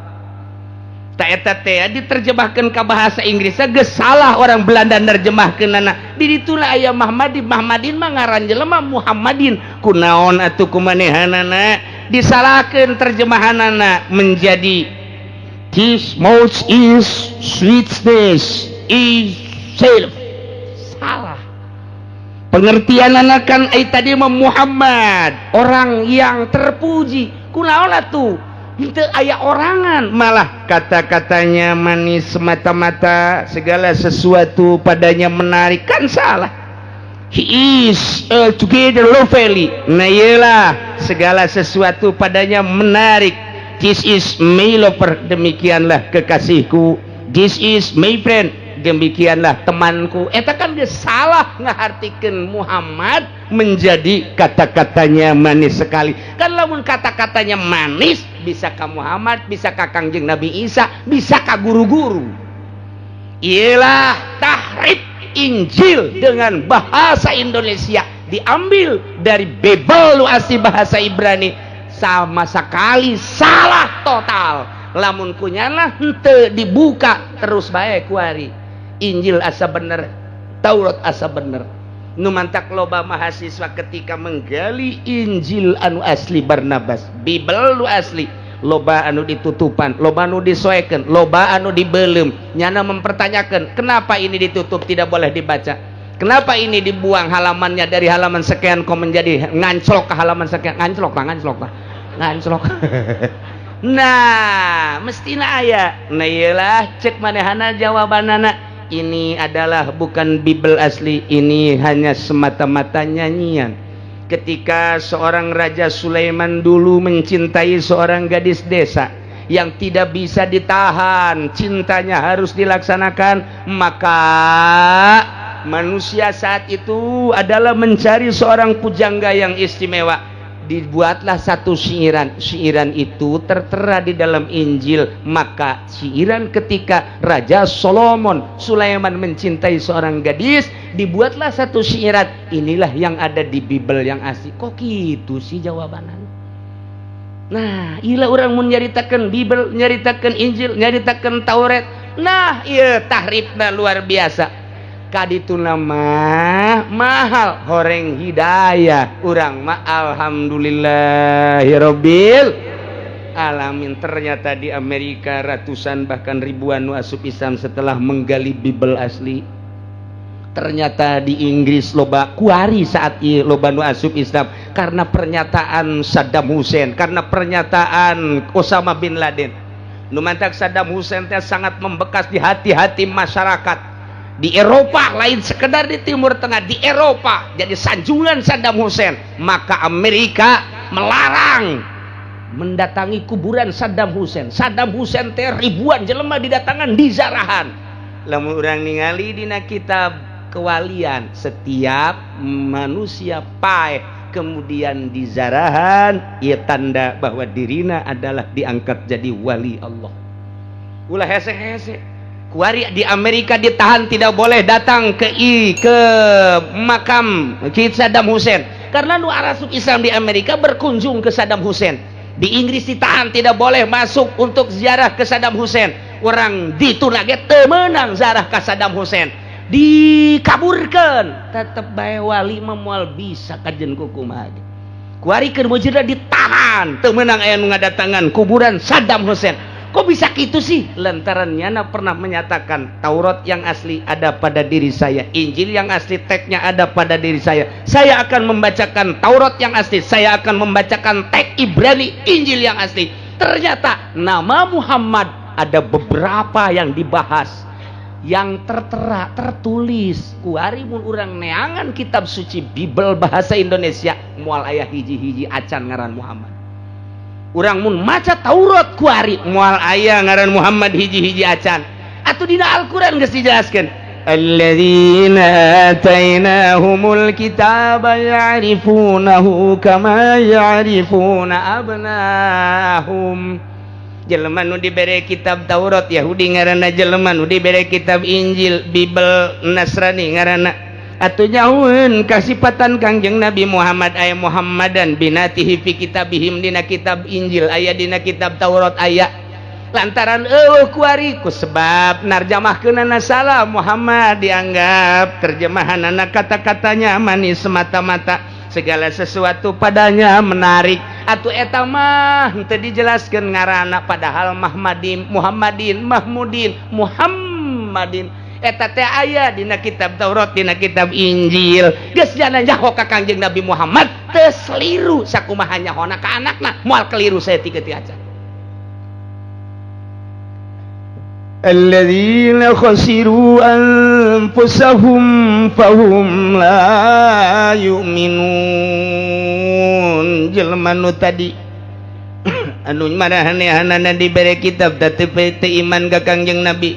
[SPEAKER 1] Ta eta teh diterjemahkeun ka bahasa Inggris geus salah orang Belanda nerjemahkeunana. Di ditula aya Muhammadin, Muhammadin mah ngaran jelema Muhammadin. Kunaon atuh kumanehanana disalahkeun terjemahanana menjadi his mouth is sweetness is self. Salah. Pengertianana kan tadi Muhammad, orang yang terpuji. Kunaon atuh? henteu aya orangan, malah kata-katanya manis semata-mata, segala sesuatu padanya menarik, kan salah. He is together lovely. Nah iyalah, segala sesuatu padanya menarik. This is my lover, demikianlah kekasihku. This is my friend, demikianlah temanku. Eta kan geus salah ngahartikeun Muhammad menjadi kata-katanya manis sekali. Kan lamun kata-katanya manis bisa ka Muhammad, bisa ka Kangjeng Nabi Isa, bisa ka guru-guru. Ialah tahrif Injil dengan bahasa Indonesia, diambil dari Bible asli bahasa Ibrani, sama sekali salah total. Lamun kunyana henteu dibuka terus bae kuari. Injil asa bener, Taurat asa bener. Nu mantak loba mahasiswa ketika menggali Injil anu asli Barnabas, Bible nu asli, loba anu ditutupan, loba anu disoekeun, loba anu dibeulem. Nyana mempertanyakan, kenapa ini ditutup tidak boleh dibaca? Kenapa ini dibuang halamannya dari halaman sekian kok menjadi nganclok ke halaman sekian? Nganclok. Nah, mestina aya. Nah iyalah cek manehana jawabanana. Ini adalah bukan Bible asli, ini hanya semata-mata nyanyian. Ketika seorang Raja Sulaiman dulu mencintai seorang gadis desa yang tidak bisa ditahan, cintanya harus dilaksanakan, maka manusia saat itu adalah mencari seorang pujangga yang istimewa. Dibuatlah satu syairan. Syairan itu tertera di dalam Injil. Maka syairan ketika Raja Sulaiman mencintai seorang gadis, dibuatlah satu syairan. Inilah yang ada di Bible yang asli. Kok gitu sih jawabannya? Nah, ilah orang mun nyaritakeun Bible, nyaritakeun Injil, nyaritakeun Taurat. Nah, ieu tahrifna luar biasa. Kaditu nama mahal horeng hidayah urang mah alhamdulillahirabbil alamin. Ternyata di Amerika ratusan bahkan ribuan nu asup Islam setelah menggali Bible asli. Ternyata di Inggris loba kuari saat ieu loba nu asup Islam karena pernyataan Saddam Hussein, karena pernyataan Osama bin Laden. Nu mantak Saddam Hussein teh sangat membekas di hati-hati masyarakat. Di Eropa lain sekedar di Timur Tengah, di Eropa jadi sanjungan Saddam Hussein. Maka Amerika melarang mendatangi kuburan Saddam Hussein. Saddam Hussein teh ribuan jelema didatangan di zarahan. Lamun urang ningali dina kitab kewalian, setiap manusia paeh kemudian di zarahan, ieu tanda bahwa dirina adalah diangkat jadi wali Allah. Ulah hese-hese. Kuari di Amerika ditahan, tidak boleh datang ke makam Saddam Hussein karena nu arasuk Islam di Amerika berkunjung ke Saddam Hussein. Di Inggris ditahan, tidak boleh masuk untuk ziarah ke Saddam Hussein. Orang dituna ge teu meunang ziarah ke Saddam Hussein, dikaburkeun. Tetep bae wali mah moal bisa kajen kukumaha. Kuari keur mujurna ditahan, teu meunang aya nu ngadatangan kuburan Saddam Hussein. Kok bisa gitu sih? Lantaran Nyana pernah menyatakan Taurat yang asli ada pada diri saya, Injil yang asli teksnya ada pada diri saya. Saya akan membacakan Taurat yang asli, saya akan membacakan teks Ibrani Injil yang asli. Ternyata nama Muhammad ada beberapa yang dibahas, yang tertera, tertulis. Kuari mun urang neangan kitab suci Bible bahasa Indonesia, moal aya hiji-hiji acan ngaran Muhammad. Urang mun maca Taurat kuari moal aya ngaran Muhammad hiji-hiji acan. Atuh dina Al-Qur'an geus dijelaskeun, alladzina atainahumul kitaba ya'rifunahu kama ya'rifuna abnahum. Jelema nu dibere kitab Taurat Yahudi ngaranna jelema nu dibere kitab Injil Bible Nasrani ngaranna. Atuh nyaueun kasipatan Kangjeng Nabi Muhammad aya Muhammadan binatihi fi kitabihim, dina kitab Injil aya, dina kitab Taurat aya. Lantaran kuari ku sebab narjamahkeunana salah, Muhammad dianggap terjemahanana kata-katanya manis semata-mata, segala sesuatu padanya menarik. Atuh eta mah teu dijelaskeun ngaranna, padahal Muhammadin eta teh aya dina kitab Taurat, dina kitab Injil. Geus jana nyaho ka Kangjeng Nabi Muhammad teu seliru sakumaha nyahona ka anakna, moal keliru saeutik ti acan. alladzina khasiru anfusahum fahum la yu'minun. Jelema nu tadi anu marahanehanana dibere kitab teu iman ka Kangjeng Nabi,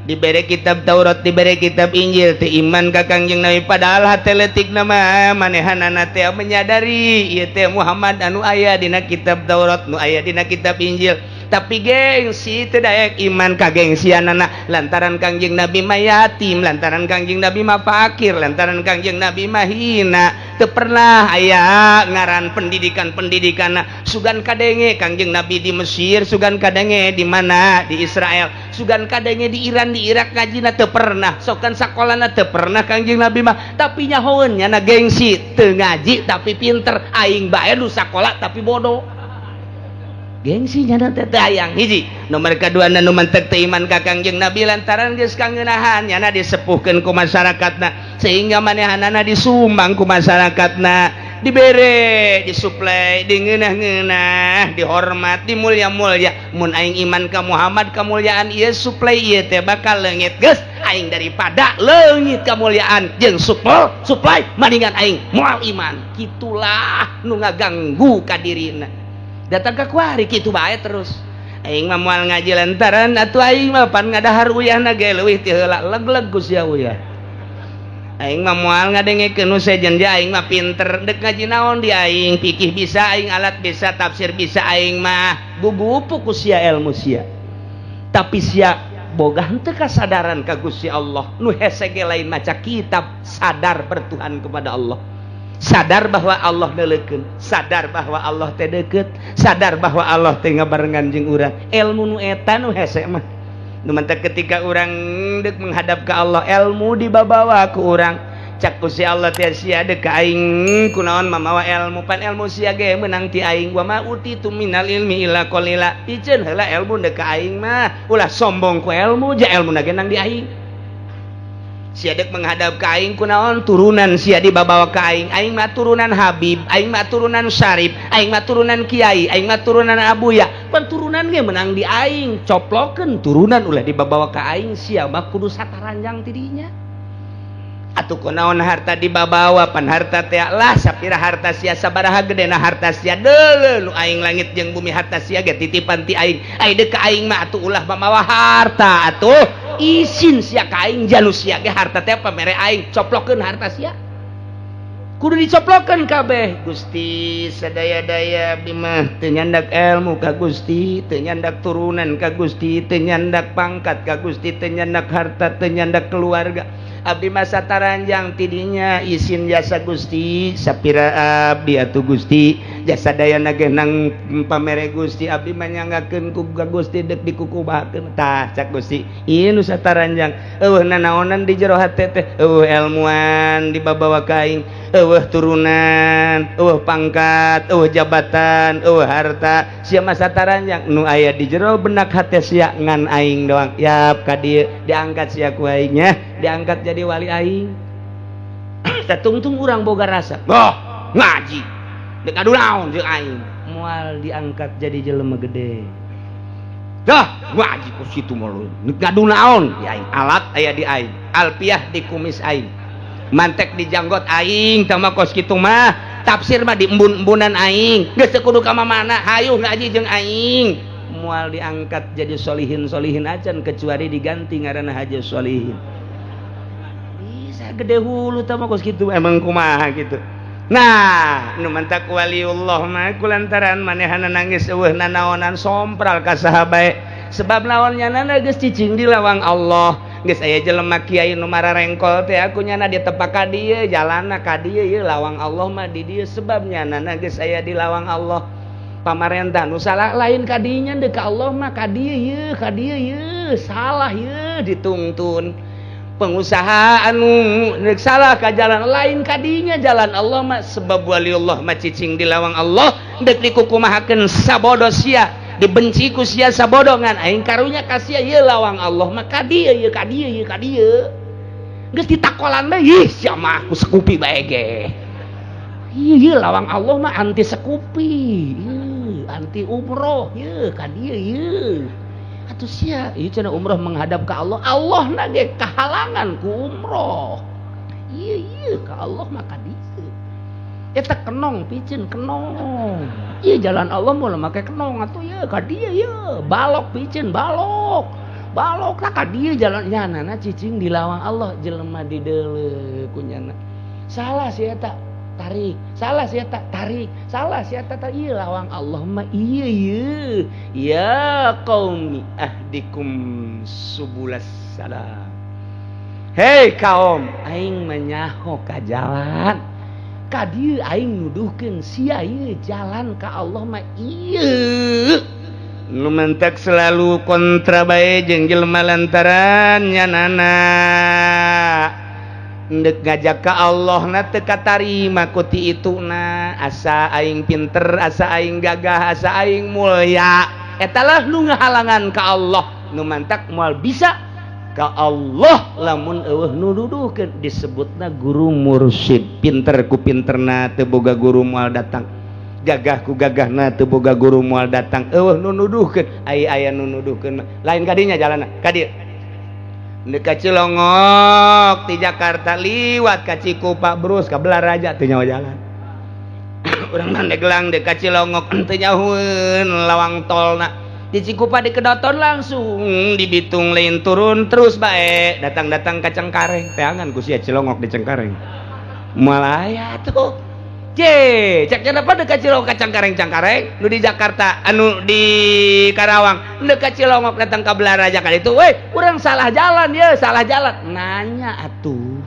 [SPEAKER 1] dibere kitab Taurat, dibere kitab Injil, teu iman ka Kangjeng Nabi, padahal hate leutik nama manehanana teh menyadari ieu teh Muhammad anu aya dina kitab Taurat, nu aya dina kitab Injil, tapi gengsi teu daek iman ka gengsianana lantaran Kangjeng Nabi mah yatim, lantaran Kangjeng Nabi mah fakir, lantaran Kangjeng Nabi mah hina, teu pernah aya ngaran pendidikan-pendidikanna. Sugan kadenge Kangjeng Nabi di Mesir, sugan kadenge di mana di Israel, sugan kadenge di Iran, di Irak ngajina teu pernah, sokan sakolana teu pernah Kangjeng Nabi mah, tapi nyahoeun nya gengsi, teu ngaji tapi pinter, aing bae nu sakola tapi bodoh. Gengsi nya teh hayang hiji. Nomor kadua nu mantek teu iman ka Kangjeng Nabi lantaran geus kangeunahan nya disepuhkeun ku masyarakatna, sehingga manehanana disumbang ku masyarakatna, dibere, disuplai, dingeunah-ngeunah, dihormat, dimulya-mulya. Mun aing iman ka Muhammad, kamulyaan ieu suplai ieu teh bakal leungit geus aing daripada leungit kamulyaan jeung suplai mendingan aing moal iman. Kitulah nu ngaganggu ka dirina. Datang ke kuari kitu bae terus. Aing mah moal ngaji lantaran atuh aing mah pan ngadahar uyahna ge leuwih ti heula leg-leg ku sia uyah. Aing mah moal ngadengekeun nu sejen dia aing mah pinter deuk ngaji naon di aing, fikih bisa aing, alat bisa, tafsir bisa aing mah gugupu ku sia ilmu sia. Tapi sia boga henteu kasadaran ka Gusti Allah. Nu hese ge lain maca kitab, sadar bertuhan kepada Allah. Sadar bahwa Allah neulekeun, sadar bahwa Allah teh deukeut, sadar bahwa Allah teh ngabarengan jeung urang. Ilmu nu eta nu hese mah nu mantep ketika urang deuk menghadap ka Allah, ilmu dibabawa ku urang. Cak ku si Allah teh sia deuk ka aing kunaon mamawa ilmu, pan ilmu sia ge meunang ti aing. Wa ma utitu minal ilmi illa qalila. Iceun heula ilmu deuk ka aing mah ulah sombong ku ilmu, ja ilmuna ge nang di aing. Sia deuk menghadap ka aing kunaon turunan sia dibabawa ka aing. Aing mah turunan Habib, aing mah turunan Syarif, aing mah turunan Kiai, aing mah turunan Abuya. Pan turunan ge menang di aing, coplokeun turunan ulah dibabawa ka aing, sia mah kudu sataranjang ti dinya. Atuh kunaon harta dibabawa, pan harta teh lah sapira harta sia sabaraha gedena harta sia deuleu nu aing langit jeung bumi harta sia ge titipan ti aing. Ai deuk ka aing mah atuh ulah mamawa harta atuh isin sia ka aing janu sia ge harta teh pamere aing, coplokeun harta sia kudu dicoplokeun kabeh. Gusti sadaya-daya abdi mah teu nyandak ilmu ka Gusti, teu nyandak turunan ka Gusti, teu nyandak pangkat ka Gusti, teu nyandak harta, teu nyandak keluarga. Abdi mah sataranjang tidinya isin jasa Gusti, sapira abdi atuh Gusti, jasa dayana ge nang pamere Gusti, abdi mah nyanggakeun ku Gusti deuk dikukubahakeun. Tah cak Gusti, ieu nu sataranjang. Eueuh nanaonan di jero hate teh, eueuh ilmuan dibabawa ka aing, eueuh turunan, eueuh pangkat, eueuh jabatan, eueuh harta, sia mah sataranjang nu aya di jero benak hate sia ngan aing doang. Yap ka dieu diangkat sia ku aing nya, diangkat jadi wali aing. Tatungtung urang boga rasa, boh ngaji deuk adu naon jeung aing, moal diangkat jadi jelema gede. Dah ngaji ku situ mah deuk adu naon di aing, alat aya di aing, alfiah di kumis aing, mantek di janggot aing, tah mah kos kitu mah tafsir mah di embun-embunan aing, geus teu kudu ka mana hayu ngaji jeung aing. Moal diangkat jadi solihin-solihin acan kecuali diganti ngaranna haji solihin. Gede hulu tama kos gitu emang kumaha gitu. Nah nu mantak waliullah mah kulantaran manehana nangis eueuh nanaonan sompral ka saha bae, sebab lawannya nana geus cicing di lawang Allah. Geus aya jelema kiai nu mararengkol teh aku nyana di tepak ka dieu, jalanna ka dieu ieu lawang Allah mah di dieu, sebabnya nana geus aya di lawang Allah. Pamarentah nu salah lain ka dinya deuk ka Allah mah ka dieu ieu salah ieu ditungtun. Pengusaha anu salah ka jalan lain kadinya jalan Allah mah, sebab waliullah mah cicing di lawang Allah deuk dikukumahakeun sabodo sia, dibenci ku sia sabodo ngan aing karunya ka sia ieu lawang Allah mah ka dieu ieu ka dieu ieu ka dieu. Geus ditakolan mah ih sia mah ku sekupi bae ge. Ieu lawang Allah mah anti sekupi, anti umroh ieu ka dieu ieu. atuh sia ieu cenah umroh menghadap ke Allah, Allah na ge kahalangan ku umroh. Ieu ka Allah maka dieu eta kenong picen kenong ieu jalan Allah moal make kenong atuh ieu ka dieu ieu balok picen balok lah ka dieu jalan nyanana cicing di lawang Allah jelema di deuleu kunyana salah si eta tarik salah si eta tarik salah si eta ieu lawang Allah mah ieu ya qaumi ahdikum subulas salam. Hei kaum aing menyaho ka jalan ka dieu aing nuduhkeun sia ieu jalan ka Allah mah ieu nu mentek selalu kontra bae jeung jelema lantaran nyanana ndek ngajak ka Allah na teu katarima ku ti ituna asa aing pinter asa aing gagah asa aing mulya eta lah nu ngahalangan ka Allah nu mantak moal bisa ka Allah lamun eueuh nu duduhkeun disebutna guru mursyid pinter ku pinterna teu boga guru moal datang gagah ku gagahna teu boga guru moal datang eueuh nu nuduhkeun aya nu nuduhkeun lain kadinya jalanna ka dieu neuk ka Cilongok ti Jakarta liwat ka Cikupa Brus ka Belaraja teu nyaho jalan urang mah gelang deuk ka Cilongok teu nyahoeun lawang tolna di Cikupa di Kedoton langsung di Bitung lain turun terus bae datang-datang ka Cengkareng teangan ku sia Cilongok di Cengkareng malaya tuh cek kenapa dekat Cilongok ka Cengkareng nu di Jakarta anu di Karawang dekat Cilongok datang ka Belaraja kali itu weh urang salah jalan ya salah jalan nanya atuh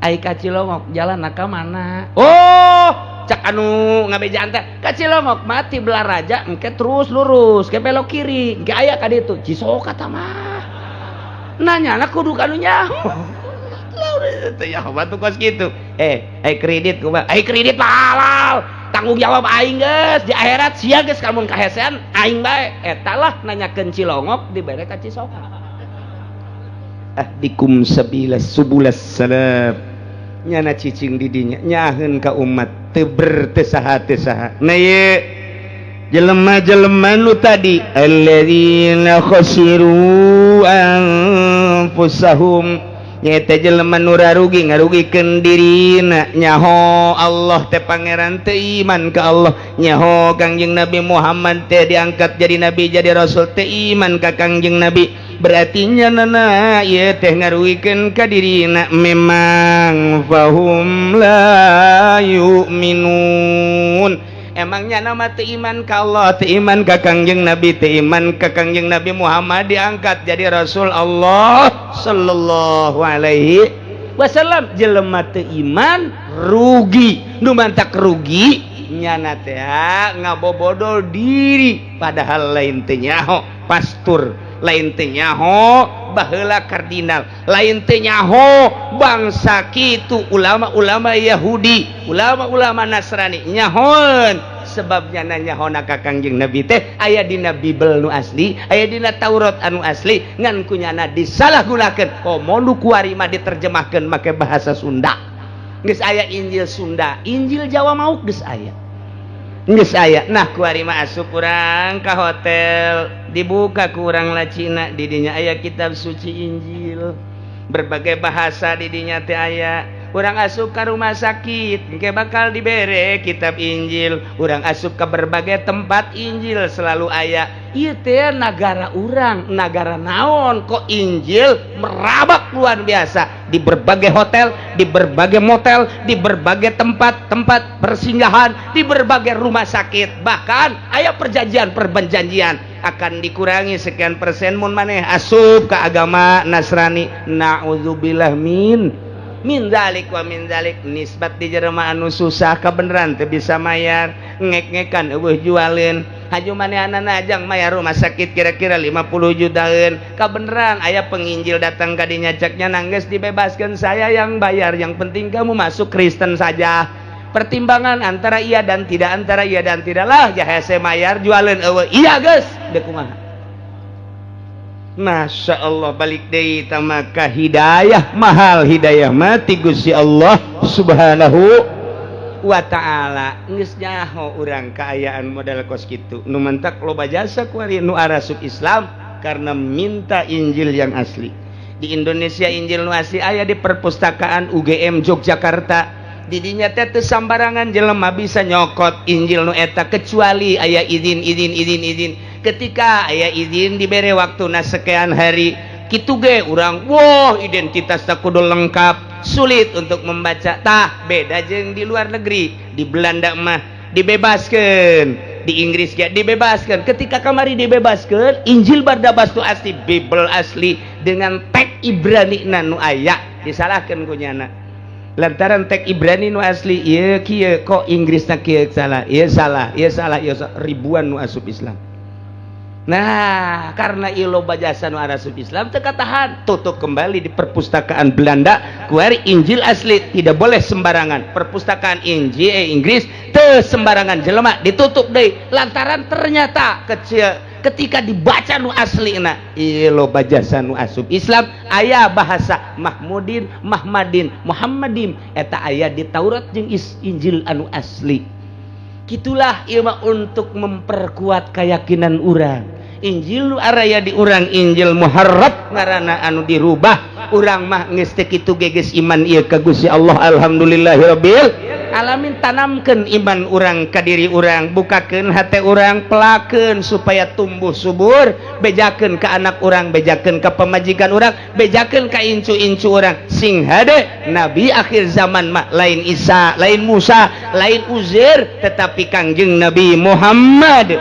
[SPEAKER 1] ai ka Cilongok jalan ka mana oh cak anu ngabejaan teh ka Cilongok mati Belaraja engke terus lurus ke belok kiri engke aya ka ditu Cisoka tah mah nanyana kudu kanu nyaho teh ya batu kos kitu kredit kumaha kredit halal tanggung jawab aing geus di akhirat sia geus kamun kahesean aing bae eta lah nanyakeun Cilongok dibere ka Cisoka ahdikum subulas salam nyana cicing didinya nyaheun ka umat teu bertesaha-tesaha na ye jelema-jelema nu tadi alladzina khasiru anfusahum nyata jelema nu rarugi ngarugikeun dirina nyaho Allah teh pangeran teu iman ka Allah nyaho Kangjeng Nabi Muhammad teh diangkat jadi nabi jadi rasul teu iman ka Kangjeng Nabi berarti nyanana ieu teh ngarugikeun ka dirina memang fahum la yu'minun emangnya nama teu iman ka Allah teu iman ka Kangjeng Nabi teu iman ka Kangjeng Nabi Muhammad diangkat jadi Rasul Allah sallallahu alaihi wasallam jelema teu iman rugi nu mantak rugi nyana teh ngabobodol diri padahal lain teh nyaho pastur lain teh nyaho baheula kardinal lain teh nyaho bangsa kitu ulama-ulama Yahudi ulama-ulama Nasrani nyahoeun sebabnya nanyahona ka Kangjeng Nabi teh aya dina Bible nu asli aya dina Taurat anu asli ngan kunyana disalahgunakeun komo nu kuari mah diterjemahkeun make bahasa Sunda geus aya Injil Sunda Injil Jawa mauk geus aya geus aya nah kuari mah asup urang ka hotel dibuka ku urang lacina di dinya aya kitab suci Injil berbagai bahasa di dinya teh aya urang asup ka rumah sakit engke bakal dibere kitab Injil urang asup ka berbagai tempat Injil selalu aya ieu teh nagara urang nagara naon kok Injil merabak luar biasa di berbagai hotel di berbagai motel di berbagai tempat-tempat persinggahan di berbagai rumah sakit bahkan aya perjanjian akan dikurangi sekian persen mun maneh asup ka agama Nasrani naudzubillah min zalik wa min zalik nisbat di jelema anu susah kabeneran teu bisa mayar ngek-ngekan eueuh jualin haju manehanana ajang mayar rumah sakit kira-kira 50 jutaan kabeneran aya penginjil datang ka dinya ceknya nanggeus dibebaskeun saya yang bayar yang penting kamu masuk Kristen saja pertimbangan antara iya dan tidak lah ya hese mayar jualin eueuh iya geus deuk kumaha Masya Allah balik deui tamaka hidayah mahal hidayah mati Gusti Allah subhanahu wa ta'ala geus nyaho urang kaayaan modal kos kitu nu mentak loba jasa ku ari nu arasuk Islam karena minta Injil yang asli. Di Indonesia Injil nu asli aya di perpustakaan UGM Yogyakarta. Didinya teh teu sambarangan jelema bisa nyokot Injil nu eta kecuali aya izin. Ketika aya izin dibere waktuna sekian hari, kitu ge urang wah identitasna kudu lengkap, sulit untuk membaca. Tah beda jeung di luar negeri. Di Belanda mah dibebaskan, di Inggris ya dibebaskan. Ketika kamari dibebaskan, Injil Barnabas tu asli, Bible asli dengan teks Ibrani nu aya disalahkan kunyana. Lantaran teks Ibrani nu asli ieu kieu kok Inggrisna kieu salah, ieu salah, ribuan nu asup Islam. Nah, karena iloba jasa nu asup Islam teu katahan, tutup kembali di perpustakaan Belanda, kuari Injil asli tidak boleh sembarangan. Perpustakaan Injil Inggris teu sembarangan jelema ditutup deui lantaran ternyata ketika dibaca nu aslina iloba jasa nu asup Islam aya bahasa Mahmudin, Muhammadin eta aya di Taurat jeung Injil anu asli. Kitulah ieu mah untuk memperkuat keyakinan urang. Injil nu araya di urang Injil muharraf ngaranna anu dirubah, urang mah geus teu kitu geus iman ieu ka Gusti Allah. Alhamdulillahirabbil alamin. Tanamkeun iman urang ka diri urang, bukakeun hate urang, pelakeun supaya tumbuh subur, bejakeun ka anak urang, bejakeun ka pamajikan urang, bejakeun ka incu-incu urang. Sing hade nabi akhir zaman mah lain Isa, lain Musa, lain Uzair, tetapi Kangjeng Nabi Muhammad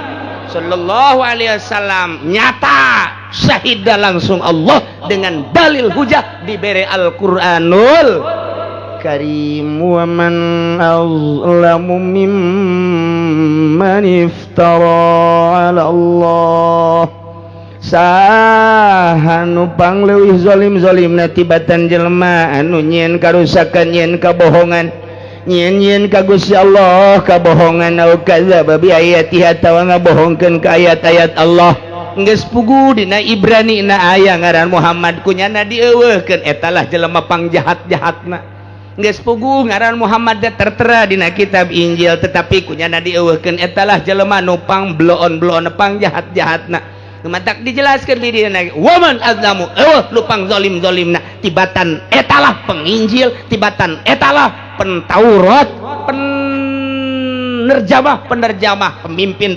[SPEAKER 1] sallallahu alaihi wasallam nyata syahidah langsung Allah dengan dalil hujah diberi Al-Qur'anul Karim. Wa man azlamu mimman iftara 'ala Allah, saha nu pangleuwih zalim-zalimna tibatan jelema anu nyieun karusakan, nyieun kabohongan, nyieun ka Gusti Allah kabohongan, au kadzaba bi ayati atawa ngabohongkeun ka ayat-ayat Allah. Geus pugu dina Ibrani na aya ngaran Muhammad, kunyana dieuweuhkeun etalah jelema pangjahat-jahatna. Geus pugu ngaran Muhammad tertera dina kitab Injil, tetapi kunyana dieuweuhkeun etalah jelema nu pangbloon-bloon pangjahat-jahatna. Matak dijelaskeun di dieu waman azlamu lupang zalim-zalimna tibatan etalah penginjil, tibatan etalah pentaurat, penerjamah, pemimpin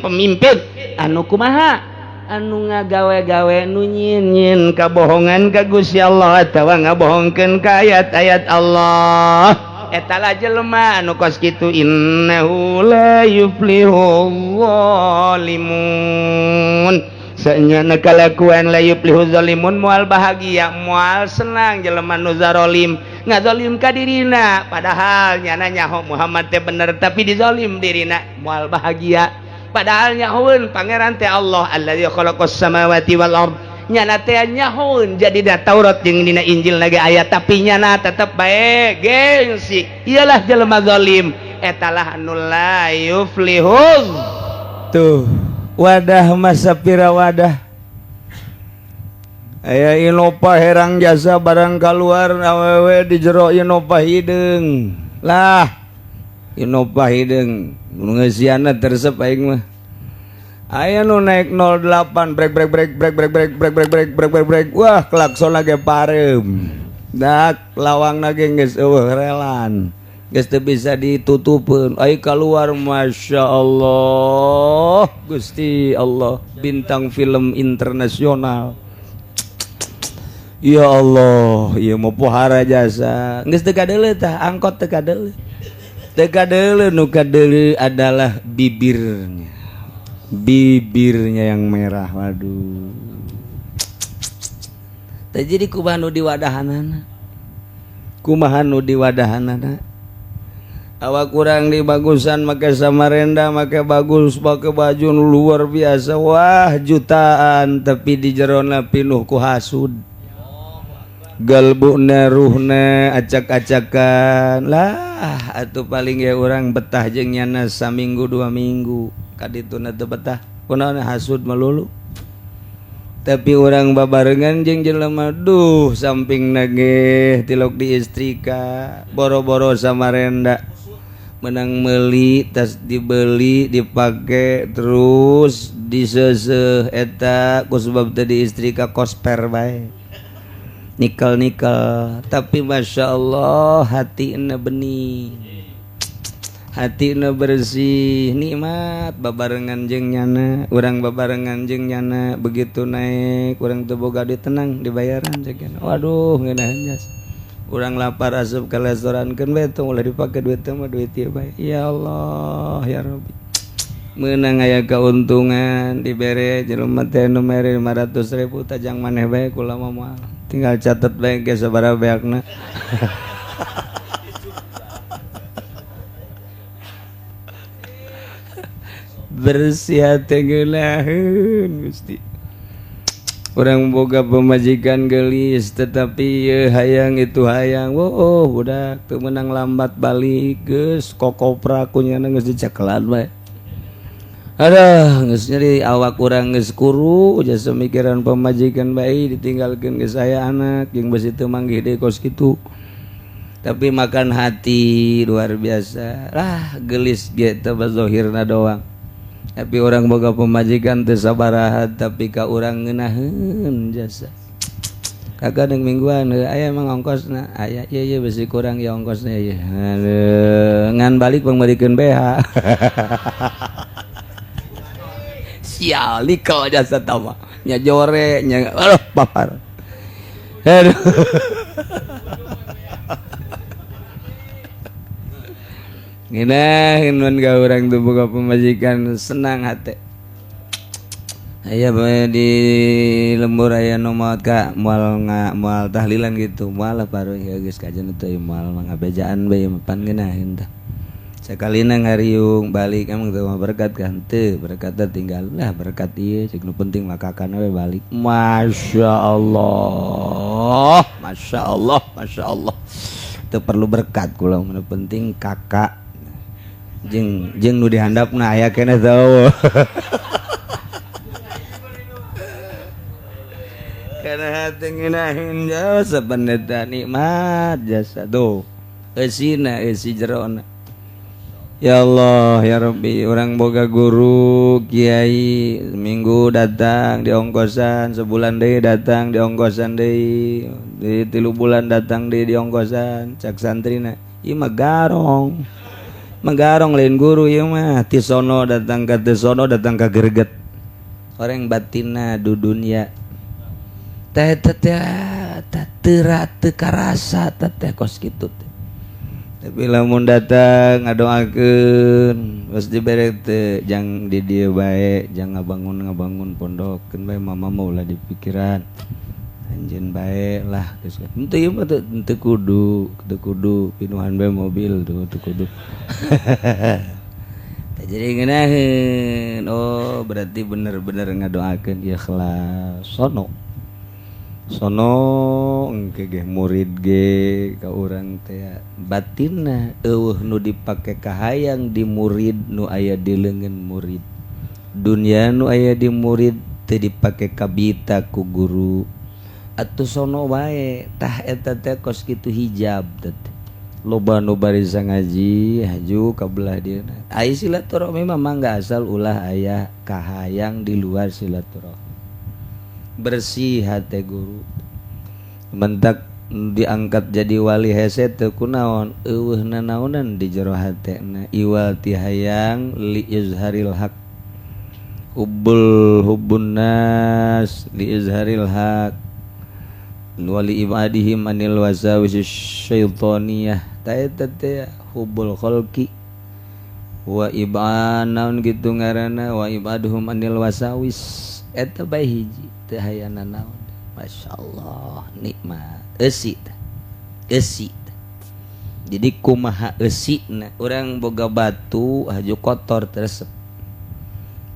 [SPEAKER 1] anu kumaha, anu ngagawe-gawe nu nyieun kabohongan ka Gusti Allah atawa ngabohongkeun ka ayat-ayat Allah. Etalah jelema anu kos kitu, innahu la yuflihul zalimun. Sanyana kalakuan la yuflihu zalimun, moal bahagia, moal senang jelema nu zalim, ngazalim ka dirina padahal nyana nyaho Muhammad teh bener tapi dizalim dirina, moal bahagia padahal nyahoeun pangeran teh Allah allazi khalaqas samawati wal ard, nyana teh nyahoeun jadi da Taurat jeung dina Injil lagi aya tapi nyana tetep bae gengsi. Iyalah jelema zalim etalah anu la yuflihuz. Tuh wadah masa pira wadah aya Innova herang jasa barang kaluar awewe di jero Innova hideung lah, Innova hideung nu ngeusiana tersep aing mah aya nu naik 08 brek wah klakson ge parem dak lawangna ge geus eueuh relan geus teu bisa ditutupeun. Ai keluar Masya Allah, Gusti Allah bintang film internasional. Ya Allah, ieu mah pohara jasa. Geus teu kadeuleu tah, angkot teu kadeuleu. Teu kadeuleu, nu kadeuleu adalah bibirnya. Bibirnya yang merah. Waduh. Teh jadi kumaha nu diwadahanana? Kumaha nu diwadahanana? Awak kurang di bagusan make Samarenda, make bagus, make baju luar biasa, wah jutaan, tapi di jerona pinuh ku hasud, galbuna ruhna acak-acakan lah. Atuh paling ya orang betah jeung nyana saminggu 2 minggu kadituna teu betah kunaon hasud melulu. Tapi orang babarengan jeung jelema duh samping nage tilok diistrika boro-boro Samarenda menang meli tas dibeli dipake terus
[SPEAKER 2] diseuseut eta ku sebab tadi istri ka kosper bae nikel tapi masya Allah hatina bening hatina bersih nikmat babarengan jeung nyana urang babarengan jeung nyana begitu naik urang teu boga duit tenang dibayaran ceuk waduh ngeunaheun jas urang lapar asup ka restoran keun bae tong ulah dipake duit teh mah duit ieu bae ya Allah ya Rabbi meunang aya kauntungan dibere jelema teh nu mere 500.000 tajang maneh bae kula moal tinggal catet bae ge sabaraha beakna bersih hati ngeunaheun Gusti urang boga pemajikan gelis tetapi hayang itu hayang budak teu meunang lambat balik geus kokopra kunyana geus dicekelan bae aduh geus nyeri awak urang geus kuru jasa mikiran pemajikan bae ditinggalkeun geus aya anak jeung besi teu manggih deui kos kitu tapi makan hati luar biasa lah gelis ge teh zahirna doang tapi orang boga pemajikan teu sabaraha tapi ka urang ngeunaheun jasa kagadeng mingguan aya emang ongkosna aya ieu besi kurang ya ongkosna ieu ngan balik pangmerikeun BH sial nikel jasa tama nya jore nya aduh papar aduh ngeunaheun mun ka urang teu boga pemajikan senang hate aya bae di lembur aya nu maot ka moal tahlilan gitu moal paruh ya geus kajen teh moal mangabejaan bae pan ngeunaheun tah sakalina ngariung balik emang teu mah berkat kan teu berkat teh tinggal lah berkat ieu ceuk nu penting mah kakana we balik masyaallah masyaallah masyaallah teu perlu berkat kula nu penting kakak jeung nu dihandapna aya keneh teu kana hate ngeunaheun jasa pendeta nikmat jasa tuh eusina eusi jerona ya Allah ya Rabbi orang boga guru kiai minggu datang di ongkosan sebulan deui datang di ongkosan deui di 3 bulan datang deui di ongkosan cak santrina ieu mah garong lain guru ieu mah ti sono datang ka teu sono datang ka greget orang batinna du dunya teh teu karasa teh kos kitu teh tapi lamun datang ngadoakeun geus dibere teh jang di dieu bae jang ngabangun pondokkeun bae mama mah ulah dipikiran anjeun bae lah geus henteu ieu mah teu kudu pinuhan bae mobil teu kudu jadi ngeunaheun oh berarti bener-bener ngadoakeun ikhlas sono engke ge murid ge ka urang teh batinna eueuh nu dipake kahayang di murid nu aya di leungeun murid dunya nu aya di murid teu dipake kabita ku guru atuh sono bae tah eta teh kos kitu hijab teh loba nu barisa ngaji haju ka belah dieuna aya silaturahmi mah mangga asal ulah aya kahayang di luar silaturahmi bersih hati guru mentak diangkat jadi wali hese teu kunaon eueuh nanaonan di jero hatena iwal tihayang li izharil haq hubbun nas li izharil haq wali ibadihim anil wasawis syaitaniyah ta eta teh hubbul khalqi wa ibanaun gitu ngaranna wa ibaduhum anil wasawis eta bae hiji teu hayana naon masyaallah nikmat eusi jadi kumaha eusina urang boga batu haju kotor teresep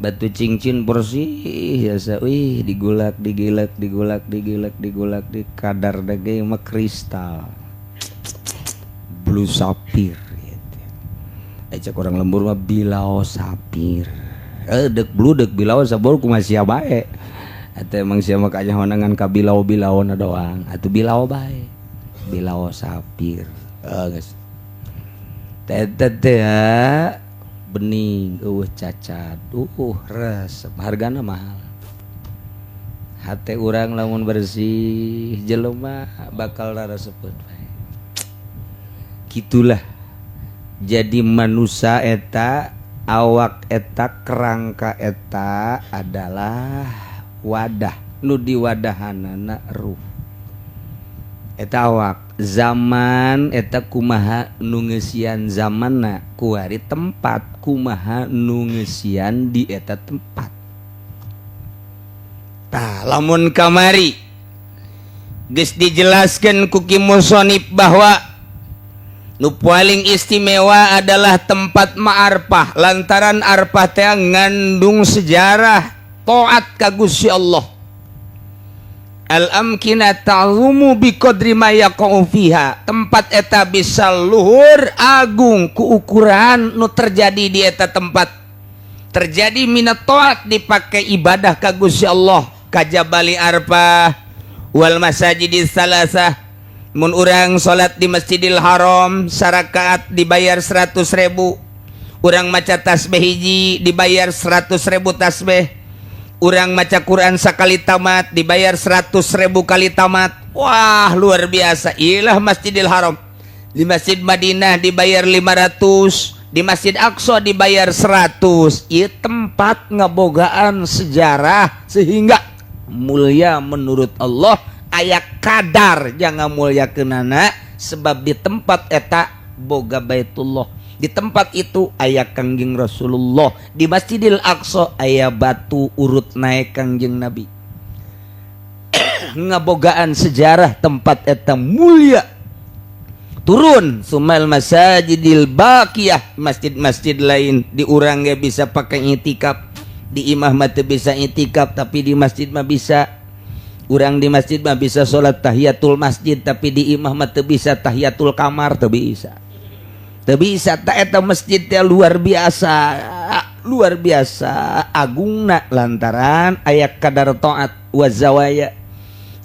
[SPEAKER 2] batu cincin bersih biasa digulak di kadar dage mah kristal blue sapir gitu. Cek orang lembur mah bilau sapir dek blue dek bilau sabor kumaha sia bae atau emang siapa kaya wanangan ka bilau na doang atau bilau bae bilau sapir guys teh bening cacat resep hargana mahal hati urang lamun bersih jelema bakal resepkeun bae gitulah jadi manusia eta awak eta kerangka eta adalah wadah nu diwadahanana ruh eta awak zaman eta kumaha nu ngeusian zamanna kuari tempat kumaha nu ngeusian di eta tempat tah lamun kamari geus dijelaskeun ku Ki Musonif bahwa nu paling istimewa adalah tempat ma'arfah lantaran arfah teh ngandung sejarah taat ka Gusti Allah. Al-amkinah ta'zumu biqadri ma yaqa'u fiha. Tempat eta bisa luhur agung ku ukuran nu terjadi di eta tempat. Terjadi minat taat dipakai ibadah ka Gusti Allah. Kajabali arfah wal masajidis salasah. Mun urang salat di Masjidil Haram sarakaat dibayar 100.000. Urang maca tasbih hiji dibayar 100.000 tasbih. Urang maca Quran sakali tamat dibayar 100.000 kali tamat. Wah luar biasa. Iyalah Masjidil Haram. Di Masjid Madinah dibayar 500, di Masjid Aqsa dibayar 100. Ieu tempat ngabogaan sejarah sehingga mulia menurut Allah. Aya kadar jangan mulyakeunana sebab di tempat eta boga Baitullah. Di tempat itu aya Kangjeng Rasulullah. Di Masjidil Aqsa aya batu urut naik Kangjeng Nabi. Ngabogaan sejarah tempat eta mulia. Turun sumal masajidil baqiyah, masjid-masjid lain di urang ge bisa pakai itikaf. Di imah mah teu bisa itikaf tapi di masjid mah bisa. Urang di masjid mah bisa salat tahiyatul masjid tapi di imah mah teu bisa tahiyatul kamar teu bisa. Tapi tak eta masjid teh luar biasa agungna lantaran aya kadar taat wa zawaya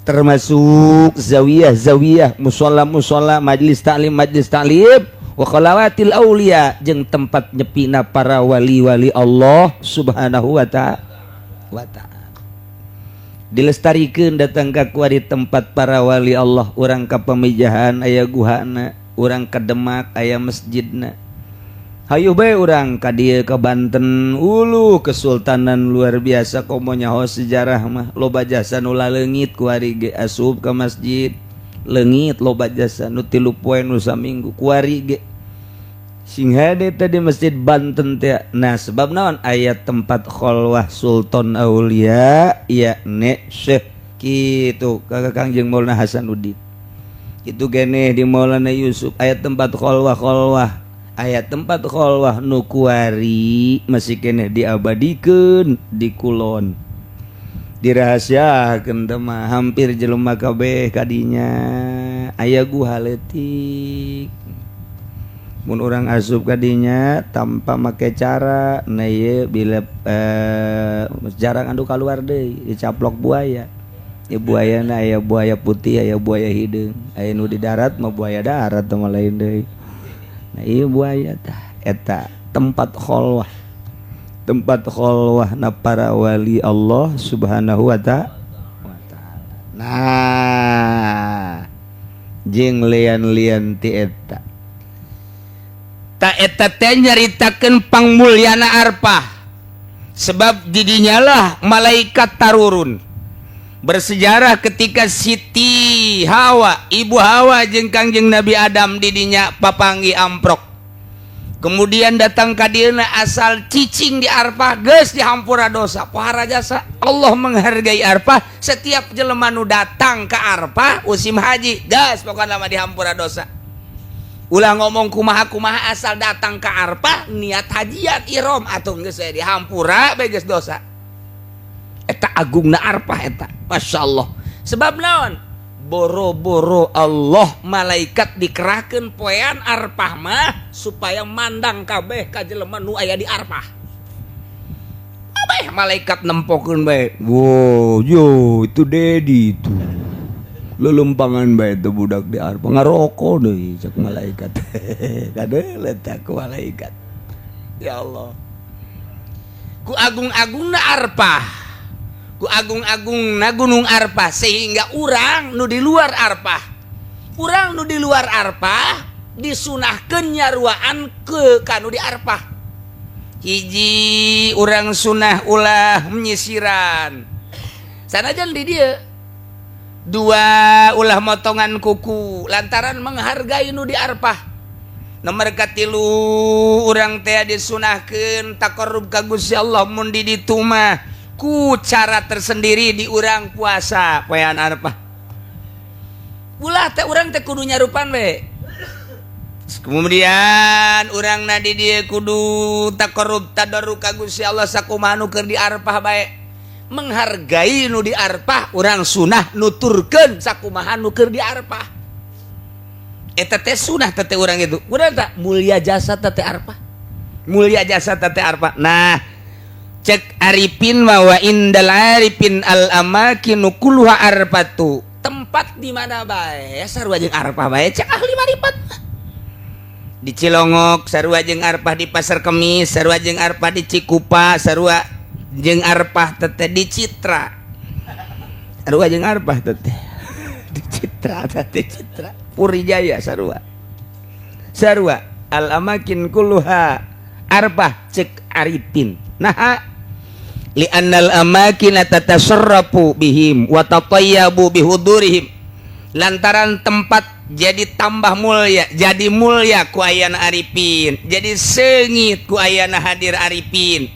[SPEAKER 2] termasuk zawiyah musalla majlis ta'lim wa khalawatil aulia jeung tempat nyepina para wali-wali Allah subhanahu wa ta'ala dilestarikeun datang ka kuari tempat para wali Allah urang ka pamijahan aya guhana urang ka Demak aya masjidna. Hayu bae urang ka dieu ka Banten ulu kesultanan luar biasa komo nyaho sejarah mah loba jasa nu laleungit ku ari ge asup ka masjid leungit loba jasa nu 3 poe nu saminggu ku ari ge sing hade tadi masjid Banten teh. Nah sebab naon aya tempat khalwah Sultan Aulia ya ne Syekh kitu ka Kangjeng Maulana Hasanuddin. Itu kene di Maulana Yusuf ayat tempat khalwah ayat tempat khalwah nu kuari masih kene diabadikeun di kulon dirahasiakeun teh mah hampir jelema kabeh kadinya aya guha leutik mun urang asup kadinya tanpa make cara na ieu bila jarang andu kaluar deui dicaplok buaya. Ya buayana aya buaya putih aya buaya hideung aya nu di darat mah buaya darat teh mah lain deui. Nah ieu buaya tah eta tempat khalwah na para wali Allah subhanahu wa ta'ala. Nah jeung lian-lian ti eta ta eta teh nyaritakeun pangmulyana arfah sebab didinya lah malaikat tarurun. Bersejarah ketika Siti Hawa, Ibu Hawa jeung Kangjeng Nabi Adam didinya papanggi amprok. Kemudian datang ka dieuna asal cicing di arfah geus dihampura dosa. Pohara jasa Allah menghargai arfah. Setiap jelema nu datang ka arfah usim haji geus pokona mah dihampura dosa. Ulah ngomong kumaha-kumaha asal datang ka arfah niat hajian ihram atuh geus dihampura bae geus dosa. Eta agungna arfah eta Masya Allah. Sebab naon boro-boro Allah malaikat dikerahkeun poean arfah mah supaya mandang kabeh ka jelema nu aya di arfah. Abeh malaikat nempokeun bae. Wow, yo itu Dedi itu. Lelempangan bae teh budak di arfah ngaroko deui cek malaikat. Kadeuleut ku malaikat. Ya Allah.
[SPEAKER 1] Ku agung-agungna arpah, ku agung-agungna gunung arpah, sehingga urang nu di luar arpah, urang nu di luar arpah disunahkeun nyaruaan ke kanu di arpah. Hiji urang sunah ulah menyisiran sanajan di dieu, dua ulah motongan kuku lantaran menghargai nu di arpah. Nomor katilu urang teh disunahkeun taqarrub ka Gusti Allah mun di ditu mah ku cara tersendiri di urang puasa poean arpah. Ulah teh urang teh kudu nyarupan we. Kemudian urang na di dieu kudu taqarrub tadarruk ka Gusti Allah sakumaha nu keur di arpah bae. Menghargai nu di arpah urang sunah nuturkeun sakumaha nu keur di arpah. Eta teh sunah tete urang itu. Urang tak mulia jasa tete arpah. Mulia jasa tete arpah. Nah, cek arifin wa indal arifin al amakinu kulluha arpatu. Tempat di mana bae sarua jeung arpah bae cek ahli marifat. Di Cilongok sarua jeung arpah di Pasar Kemis, sarua jeung arpah di Cikupa, sarua jeung arpah tete di Citra. Sarua jeung arpah tete di Citra tete Citra. Puri Jaya sarua al amakin kulluha arbah cek arifin. Nah, li annal amakin tatasarrafu bihim wa tatayyabu bihudurihim, lantaran tempat jadi tambah mulia, jadi mulia ku ayana arifin, jadi seungit ku ayana hadir arifin.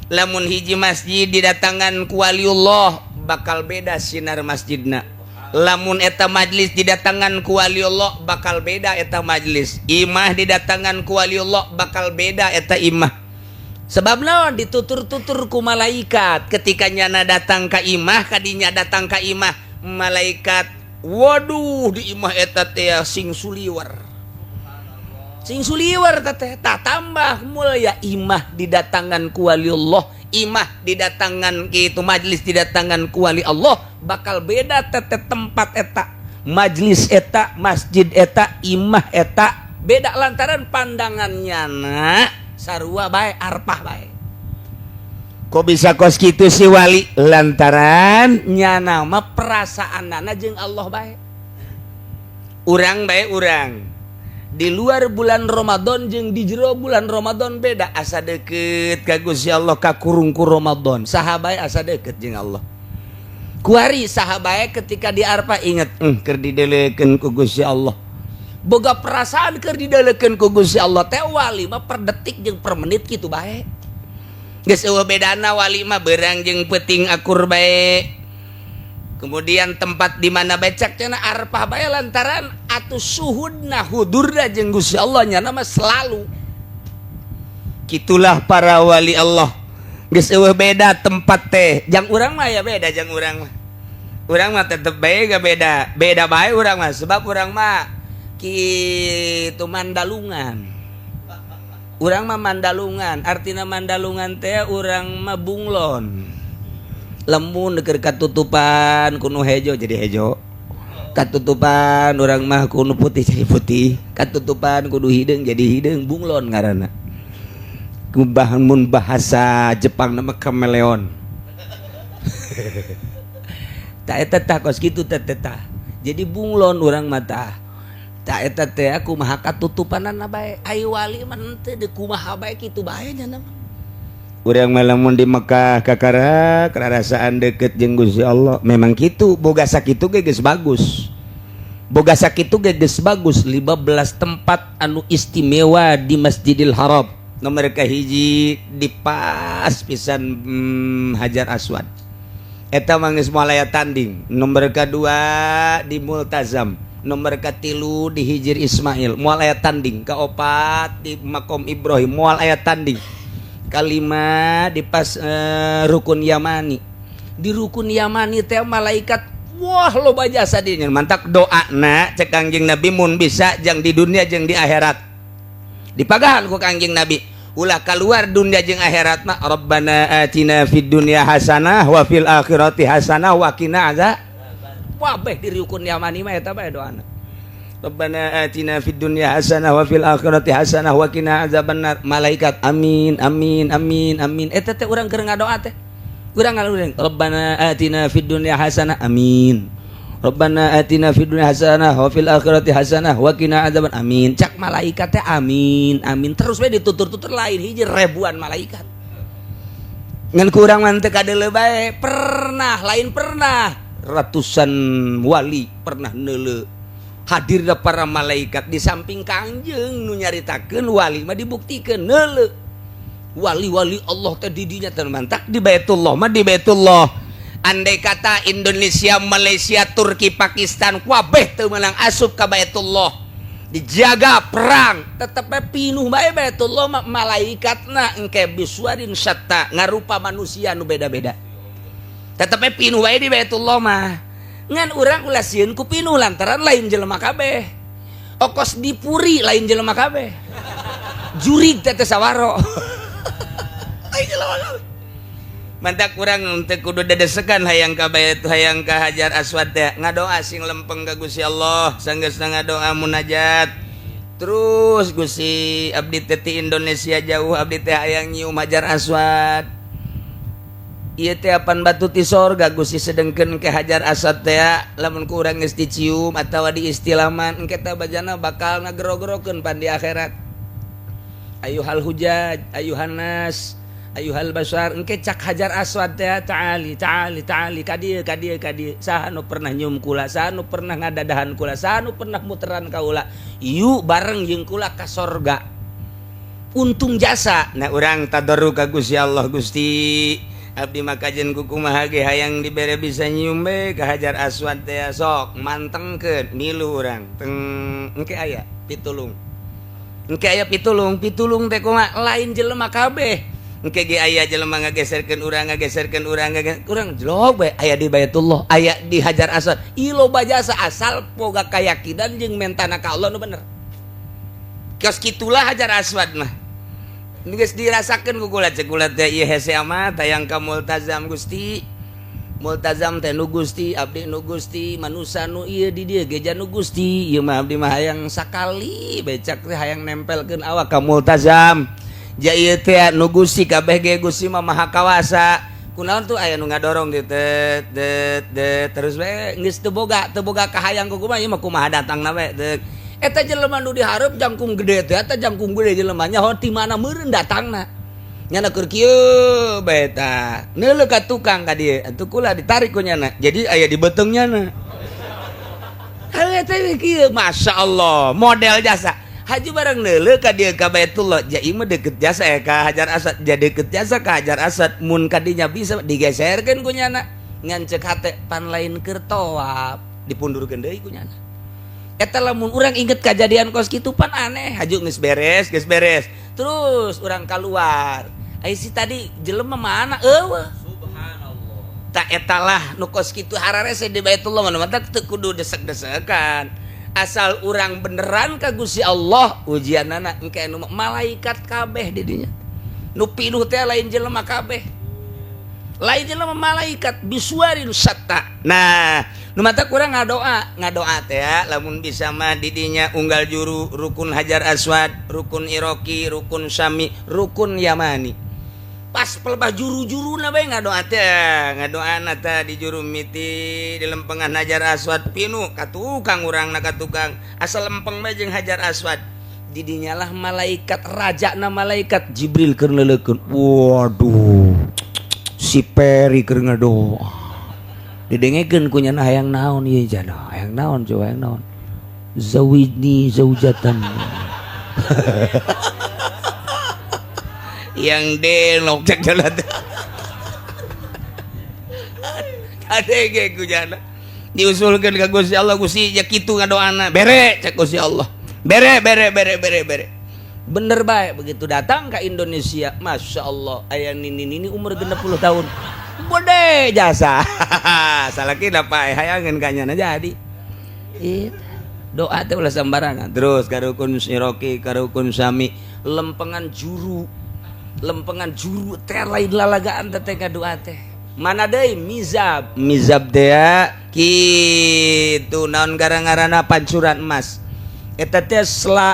[SPEAKER 1] Lamun hiji masjid didatangan ku waliullah bakal beda sinar masjidna. Lamun eta majlis didatangan ku waliullah bakal beda eta majlis. Imah didatangan ku waliullah bakal beda eta imah. Sebab naon ditutur-tutur ku malaikat ketika nyana datang ka imah, kadinya datang ka imah malaikat waduh di imah eta teh sing suliwer. Sing suliwer teh tak tambah mulia imah didatangan ku waliullah. Imah didatangan gitu majlis didatangan ku wali Allah bakal beda tete tempat eta majlis eta masjid eta imah eta beda lantaran pandangannya na sarua bae arpah bae. Kok bisa kos kitu si wali lantaran nyana mah perasaanana jeung Allah bae. Urang bae urang di luar bulan Ramadan jeung di jero bulan Ramadan beda asa deket ka Gusti Allah ka kurungku Ramadan sahabae asa deket jeung Allah. Kuari sahabae ketika di arpah inget keur didelekeun ku Gusti Allah. Boga perasaan keur didelekeun ku Gusti Allah teh wali mah per detik jeung per menit kitu bae. Geus eueuh bedana wali mah beurang jeung peuting akur bae. Kemudian tempat di mana becak cenah arpah bae lantaran atuh suhudna hudurna jeung Gusti Allah nya mah selalu. Kitulah para wali Allah. Geus eueuh beda tempat teh. Jang urang mah ya beda jang urang mah. Urang mah tetep bae ga beda. Beda bae urang mah sebab urang mah kitu Mandalungan. Urang mah Mandalungan. Artina Mandalungan teh urang mah bunglon. Lemun keur katutupan kuno hejo jadi hejo, katutupan orang mah kuno putih jadi putih, katutupan kudu hideung jadi hideung, bunglon ngaranna. Kubahan mun bahasa Jepang nama kameleon. Tak eta tah kos kitu teh tah. Jadi bunglon urang mah tah. Tak eta teh kumaha katutupanana bae. Ai wali mah teu deuk kumaha bae kitu bae nya mah. Urang malamun di Mekah kakara kerasaan deket jeung Gusti Allah memang kitu boga sakitu ge geus bagus. Boga sakitu ge geus bagus 15 tempat anu istimewa di Masjidil Haram. Nomor kahiji di pas pisan Hajar Aswad. Eta mah geus moal aya tanding. Nomor kadua di Multazam. Nomor katilu di Hijir Ismail moal aya tanding. Kaopat di Makom Ibrahim moal aya tanding. Kalima di pas rukun Yamani. Di rukun Yamani teh malaikat wah loba jasa dinya mantak doana cek Kangjeng Nabi mun bisa jang di dunia jang di akhirat. Dipagahan ku Kangjeng Nabi ulah keluar dunia jeung akhirat mah Rabbana atina fid dunya hasanah wa fil akhirati hasanah wa qina azab. Wah beh di rukun Yamani mah eta bae doana.
[SPEAKER 2] Rabbana atina fid dunya hasanah wa fil akhirati hasanah wa qina azabannar. Malaikat amin amin amin amin. Eta teh urang keur ngadoa teh. Urang ngalureng Rabbana atina fid dunya hasanah amin. Rabbana atina fid dunya hasanah wa fil akhirati hasanah wa qina azaban amin. Cak malaikat teh amin amin terus we ditutur-tutur lain hiji ribuan malaikat. Ngan kurang mah teu kadeuleu bae. Pernah lain pernah ratusan wali pernah neuleu hadir para malaikat di samping Kangjeng nu nyaritakeun wali mah dibuktikeun neuleu wali-wali Allah teh di dinya teh mantak di Baitullah mah di Baitullah. Andai kata Indonesia, Malaysia, Turki, Pakistan kabeh teu meunang asup ka Baitullah dijaga perang tetep pinuh bae Baitullah mah malaikatna engke biswarin syatta ngarupa manusia nu beda-beda tetep pinuh bae di Baitullah mah. Ngan urang ulah sieun ku pinuh lantaran lain jelema kabeh. Okos dipuri lain jelema kabeh. Jurig teh sawaro. Lain jelema kabeh. Mantak urang teu kudu dedesekan hayang ka bait hayang ka Hajar Aswad teh ngadoa sing lempeng ka Gusti Allah sanggeusna ngadoa munajat. Terus Gusti abdi teh ti Indonesia jauh abdi teh hayang nyium Hajar Aswad. Ieu teh apan batu ti sorga Gusti sedengkeun ke Hajar Aswad teh lamun ku urang geus dicium atawa diistilaman engke teh bajana bakal ngagero-gerokeun pan di akhirat. Ayuhal hujaj, ayuhan nas, ayuhal basar engke cak Hajar Aswad teh ta'ali kadieu saha nu pernah nyium kula, saha nu pernah ngadadahan kula, saha nu pernah muteran ka ulah. Ieu bareng jeung kula ka sorga. Untung jasa. Nah urang tadarruk ka Gusti Allah Gusti abdi makajen kukumaha ge hayang dibere bisa nyium be ka Hajar Aswad teh sok mantengkeun milu urang teng engke aya pitulung teh kumaha lain jelema kabeh engke ge aya jelema ngageserkeun urang urang jelog bae aya di Baitullah aya di Hajar Aswad ieu loba jasa asal boga kayakinan jeung mentana ka Allah nu bener kios kitulah Hajar Aswad mah. Geus dirasakeun ku kula cek kula teh ieu hese amat hayang ka multazam Gusti. Multazam teh nu Gusti, abdi nu Gusti, manusia nu ieu di dieu geja nu Gusti. Ieu mah abdi mah hayang sakali becak teh hayang nempelkeun awak ka multazam. Ja ieu teh nu Gusti kabeh ge Gusti mah maha kawasa. Kunaon tuh aya nu ngadorong di terus we geus teu boga kahayang ku kumaha ieu mah kumaha datangna we teu. Eta jelema nu dihareup jangkung gede teh eta jangkung gede jelema nya hor ti mana meureun datangna. Nyana keur kieu bae eta. Neuleuh ka tukang ka dieu, atuh kula ditarik ku nyana. Jadi aya di beteungnya na. Eta kieu masyaallah, model jasa. Haji bareng neuleuh ka dieu ka Baitullah, ja ieu mah deukeut jasa ka Hajar Aswad, ja deukeut jasa ka Hajar Aswad mun ka dinya bisa digeserkeun ku nyana. Ngan ceuk hate pan lain keur tawaf, dipundurkeun deui ku nyana. Eta lamun urang inget kejadian kos kitu pan aneh haju geus beres terus urang keluar ai si tadi jelema mana eueuh subhanallah tak etalah nu kos kitu hararese di Baitullah mah teu kudu desek-desekan asal urang beneran ka Gusti Allah ujianana engke anu malaikat kabeh di dinya nu pinuh teh lain jelema kabeh lain jelema malaikat biswarin syatta. Nah nu mata kurang ngadoa teh ya lamun bisa mah di dinya unggal juru rukun Hajar Aswad, rukun Iraqi, rukun Syami, rukun Yamani. Pas pelebah juru-juruna bae ngadoa teh, ngadoana teh di juru miti di lempengan Hajar Aswad pinuh ka tukang urangna ka tukang asal lempeng bae jeung Hajar Aswad. Di dinya lah malaikat rajana malaikat Jibril keur leuleukeun. Waduh. Si Peri keur ngadoa. Didengekeun ku nyana hayang naon ieu jana hayang naon coba hayang naon zawijni zaujatan yang denok cek jalan kadege ku jana diusulkeun ka Gusti Allah Gusti ya kitu ngadoana bere cek Gusti Allah bere bener bae begitu datang ke Indonesia Masya Allah aya nini umur 60 tahun bode jasa salah kira Pak hayangan kanyana jadi doa teh ulah sembarangan terus ka rukun Iraqi ka rukun Syami lempengan juru teh lain lalagaan teh doa teh mana deui mizab teh kitu naon gara-garana pancuran emas eta teh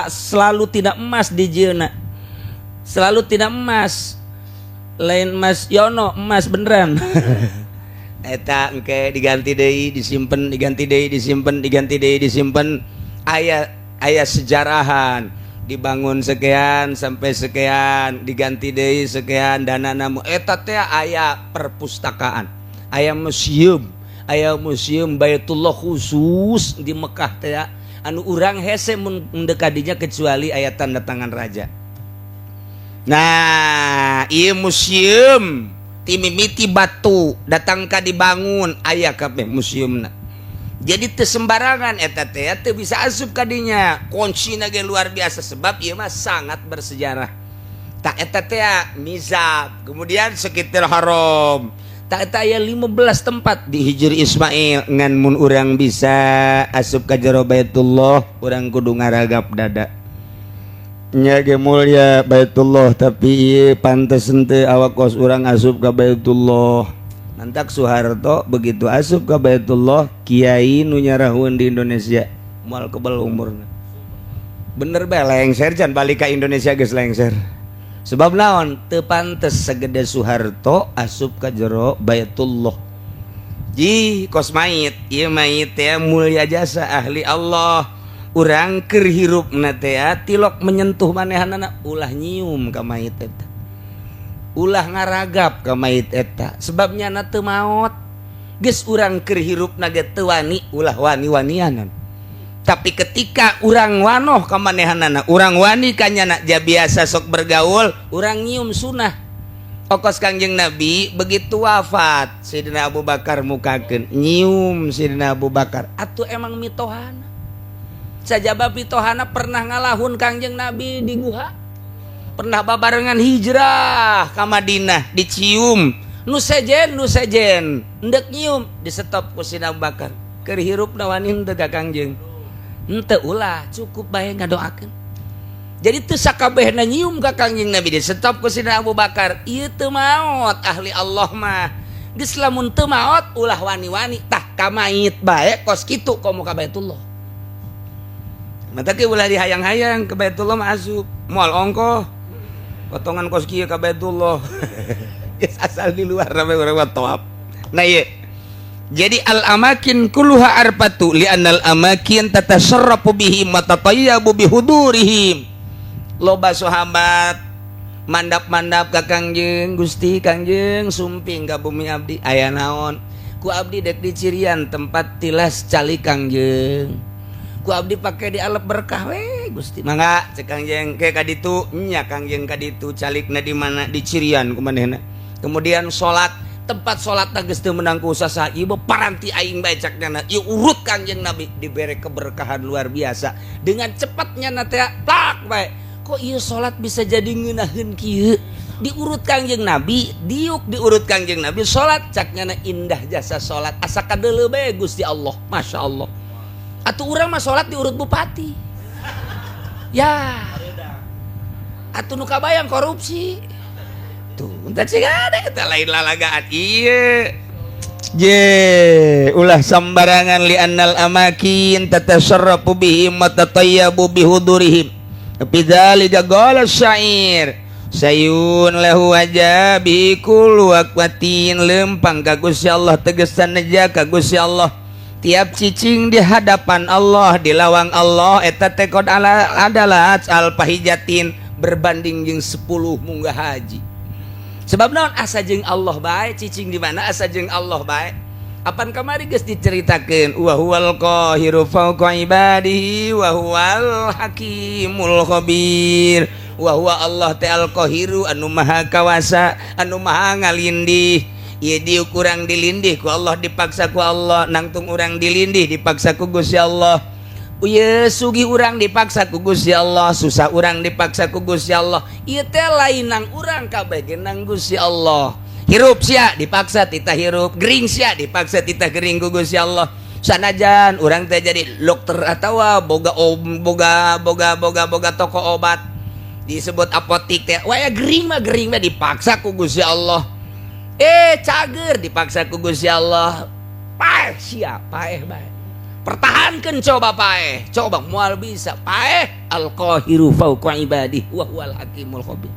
[SPEAKER 2] selalu tidak emas di jeuna, selalu tidak emas, lain emas Yono, emas beneran. Eta engke diganti deui disimpen, diganti deui disimpen, diganti deui disimpen, aya sejarahan, dibangun sekian sampai sekian, diganti deui sekian dana namu. Eta teh aya perpustakaan, aya museum Baitullah khusus di Mekah teh anu urang hese mun mendekadinya kecuali aya tanda tangan raja. Nah, ieu museum timimiti batu datang ka dibangun aya kabeh museumna. Jadi teu sembarangan eta teh teu bisa asup ka dinya. Kuncina ge luar biasa sebab ieu mah sangat bersejarah. Tak eta teh mizab, kemudian sekitar haram. Tak eta aya 15 tempat di Hijri Ismail ngan mun urang bisa asup ka jero Baitullah urang kudu ngaragap dada. Nya ge mulia Baitullah tapi pantes henteu awak kos urang asup ka Baitullah. Nantak Soeharto begitu asup ka Baitullah, kiai nu nyarahun di Indonesia moal kebal umurna. Bener bae lengser can balik ka Indonesia geus lengser. Sebab naon? Teu pantes sagede Soeharto asup ka jero Baitullah. Ji kos mayit, ieu mayit teh mulia jasa ahli Allah. Urang keur hirupna teh tilok menyentuh manehanana ulah nyium ka mayit eta, ulah ngaragap ka mayit eta sebabnya na teu maot. Geus urang keur hirupna ge teu wani ulah wani-wanianan. Tapi ketika urang wanoh ka manehanana, urang wani ka nyana ja biasa sok bergaul, urang nyium sunah. Okos Kangjeng Nabi begitu wafat Sayyidina Abu Bakar mukakeun nyium Sayyidina Abu Bakar. Atuh emang mitohana sajaba pitohana pernah ngalahun Kangjeng Nabi di guha, pernah babarengan hijrah ke Madinah dicium nu sejen endek nyium di stop ku Sayyidina Abu Bakar keur hirupna wani henteu ka Kangjeng henteu ulah cukup bae ngadoakeun. Jadi teu sakabehna nyium ka Kangjeng Nabi di stop ku Sayyidina Abu Bakar. Ieu teu maot ahli Allah mah geus lamun teu maot ulah wani-wani tah ka mayit bae kos kitu komo ka Baitullah. Mata ke ulah dihayang-hayang ke Baitullah mah asup moal ongkoh potongan kos kieu ka Baitullah. Geus asal di luar rame urang tawaf. Nah ieu. Jadi al amakin kulluha arfatu li annal amakin tatasarrafu bihim wa tatayyabu bihudurihim. Loba sahabat mandap-mandap ka Kangjeng Gusti, Kangjeng sumping ka bumi abdi aya naon? Ku abdi dek di cirian tempat tilas cali Kangjeng. Ku abdi pake di alep berkah we Gusti. Mangga cek Kangjeng ke kaditu nya Kangjeng kaditu calikna di mana di cirian kumanehna. Kemudian salat tempat salatna geus teu menang ku usaha ieu paranti aing bae cakna ieu urut Kangjeng Nabi dibere keberkahan luar biasa. Dengan cepatnya na teh plak bae. Kok ieu salat bisa jadi ngeunaheun kieu? Diurut Kangjeng Nabi, diuk diurut Kangjeng Nabi salat cakna indah jasa salat asa kadeuleu bae Gusti Allah. Masya Allah. Atuh urang mah salat diurut bupati. Ya. Atuh nu kabayang korupsi. Tuh, entar sih ada kita lain lalagaan. Iya. Je, ulah sambarangan li annal amakin tatasarrafu bihim wa tatayyabu bihudurihim. Fi dzalika qala syair. Sayun lahu wajabi kullu waqtin lempang ka Gusti Allah tegesan aja ka Gusti Allah. Tiap cicing di hadapan Allah di lawang Allah eta teh qad adalah al pahijatin berbanding jeung 10 munggah haji. Sebab naon asa jeung Allah bae cicing di mana asa jeung Allah bae. Apan kamari geus diceritakeun wa huwal qahiru fawqa ibadihi wa huwal hakimul khabir. Wa huwa Allah ta'al qahiru anu maha kawasa anu maha ngalindih. Ieu diuk urang dilindih ku Allah dipaksa ku Allah, nangtung urang dilindih dipaksa ku Gusti Allah. Ieu sugih urang dipaksa ku Gusti Allah, susah urang dipaksa ku Gusti Allah. Ieu teh lain nang urang kabeh ge nang Gusti Allah. Hirup sia dipaksa titah hirup, gering sia dipaksa titah gering ku Gusti Allah. Sanajan urang teh jadi dokter atawa boga toko obat disebut apotik teh, waya gering mah dipaksa ku Gusti Allah. Cager dipaksa ku Gusti Allah. Paeh sia, paeh bae. pertahankan coba pae, coba mual bisa pae al-qahiru fauqa ibadih wa huwal hakimul khabir.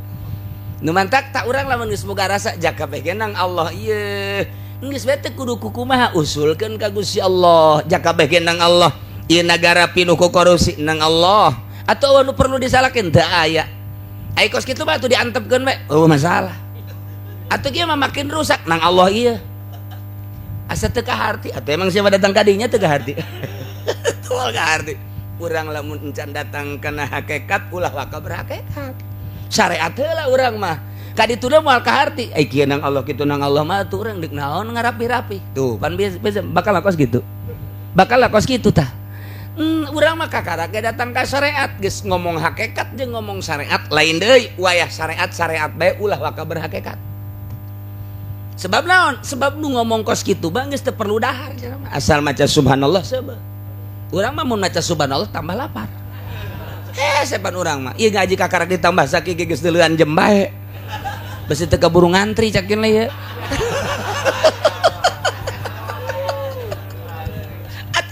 [SPEAKER 2] Nu mantak tak urang lamun geus boga rasa jaka begenang Allah ieu geus bete kudu kukumaha usulkeun ka Gusti Allah jaka begenang Allah ieu nagara pinuh ku korupsi nang Allah atau anu perlu disalakeun teu aya ai kos kitu mah tuh diantepkeun we oh masalah atuh kieu mah makin rusak nang Allah ieu asa teu kaharti atuh emang siapa datang ka dinya teu kaharti teu kaharti urang lamun encan datang kana hakikat ulah waka berhakikat syariat heula urang mah kaditu na moal kaharti ai kieu nang Allah kitu nang Allah mah tuh urang deuk naon ngarapi-rapi tuh pan biasa bakal lakos gitu tah urang mah kakarake datang ka syariat geus ngomong hakikat jeung ngomong syariat lain deui wayah syariat bae ulah waka berhakikat sebab naon sebab nu ngomong kos kitu bang geus teu perlu dahar asal maca subhanallah sebab urang mah mun maca subhanallah tambah lapar sepan urang mah ieu ngaji kakarak ditambah sakiki geus deuleuan jem bae besi teu kaburu ngantri cakin le ye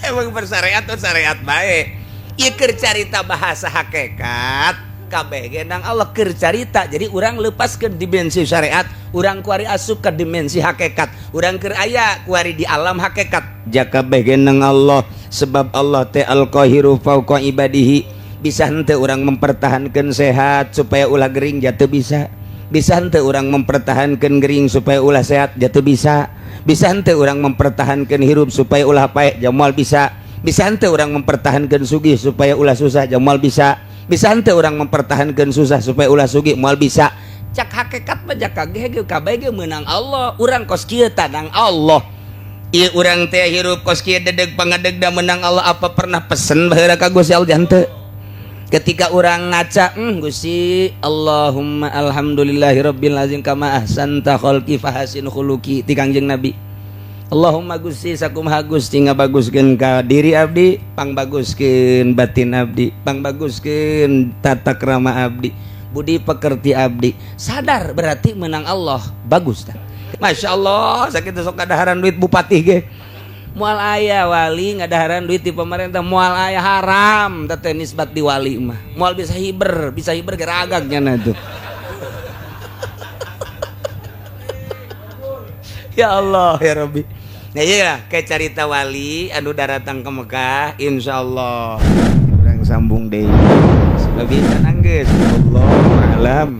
[SPEAKER 2] emang bersyariat atau syariat baik ieu keur carita bahasa hakikat kabeh ge nang Allah keur carita jadi urang lepaskeun dimensi syariat urang kuari asup ka dimensi hakikat urang keur aya kuari di alam hakikat jaka kabeh ge nang Allah sebab Allah teh al-qahiru fauqa ibadihi bisa henteu urang mempertahankeun sehat supaya ulah gering jatuh bisa henteu urang mempertahankeun gering supaya ulah sehat jatuh bisa henteu urang mempertahankeun hirup supaya ulah pae jamal bisa henteu urang mempertahankeun sugih supaya ulah susah jamal bisa henteu urang mempertahankeun susah supaya ulah sugih moal bisa cak hakikat mah jak kageh kabeh ge meunang Allah urang kos kieu tanang Allah ieu urang teh hirup kos kieu dedeg pangadeg da meunang Allah apa pernah pesen baheula ka Gusti Allah henteu ketika orang ngaca Gusti Allahumma alhamdulillahirabbil azim kama ahsanta khalqi fahasin khuluqi ti Kangjeng Nabi Allahumma Gusti sakumaha Gusti ngabaguskeun ka diri abdi pangbaguskeun batin abdi pangbaguskeun tata krama abdi budi pekerti abdi sadar berarti menang Allah bagus tah Masya Allah sakitu sok kadaharan duit bupati ge moal aya wali ngadaharan duit di pemerintah moal aya haram teh nisbat di wali mah moal bisa hiber geragagnya na tuh ya Allah ya Rabbi nah iya kayak carita wali anu datang ke Mekah insyaallah urang sambung deui sebab bisa nanggeus wallahu alam.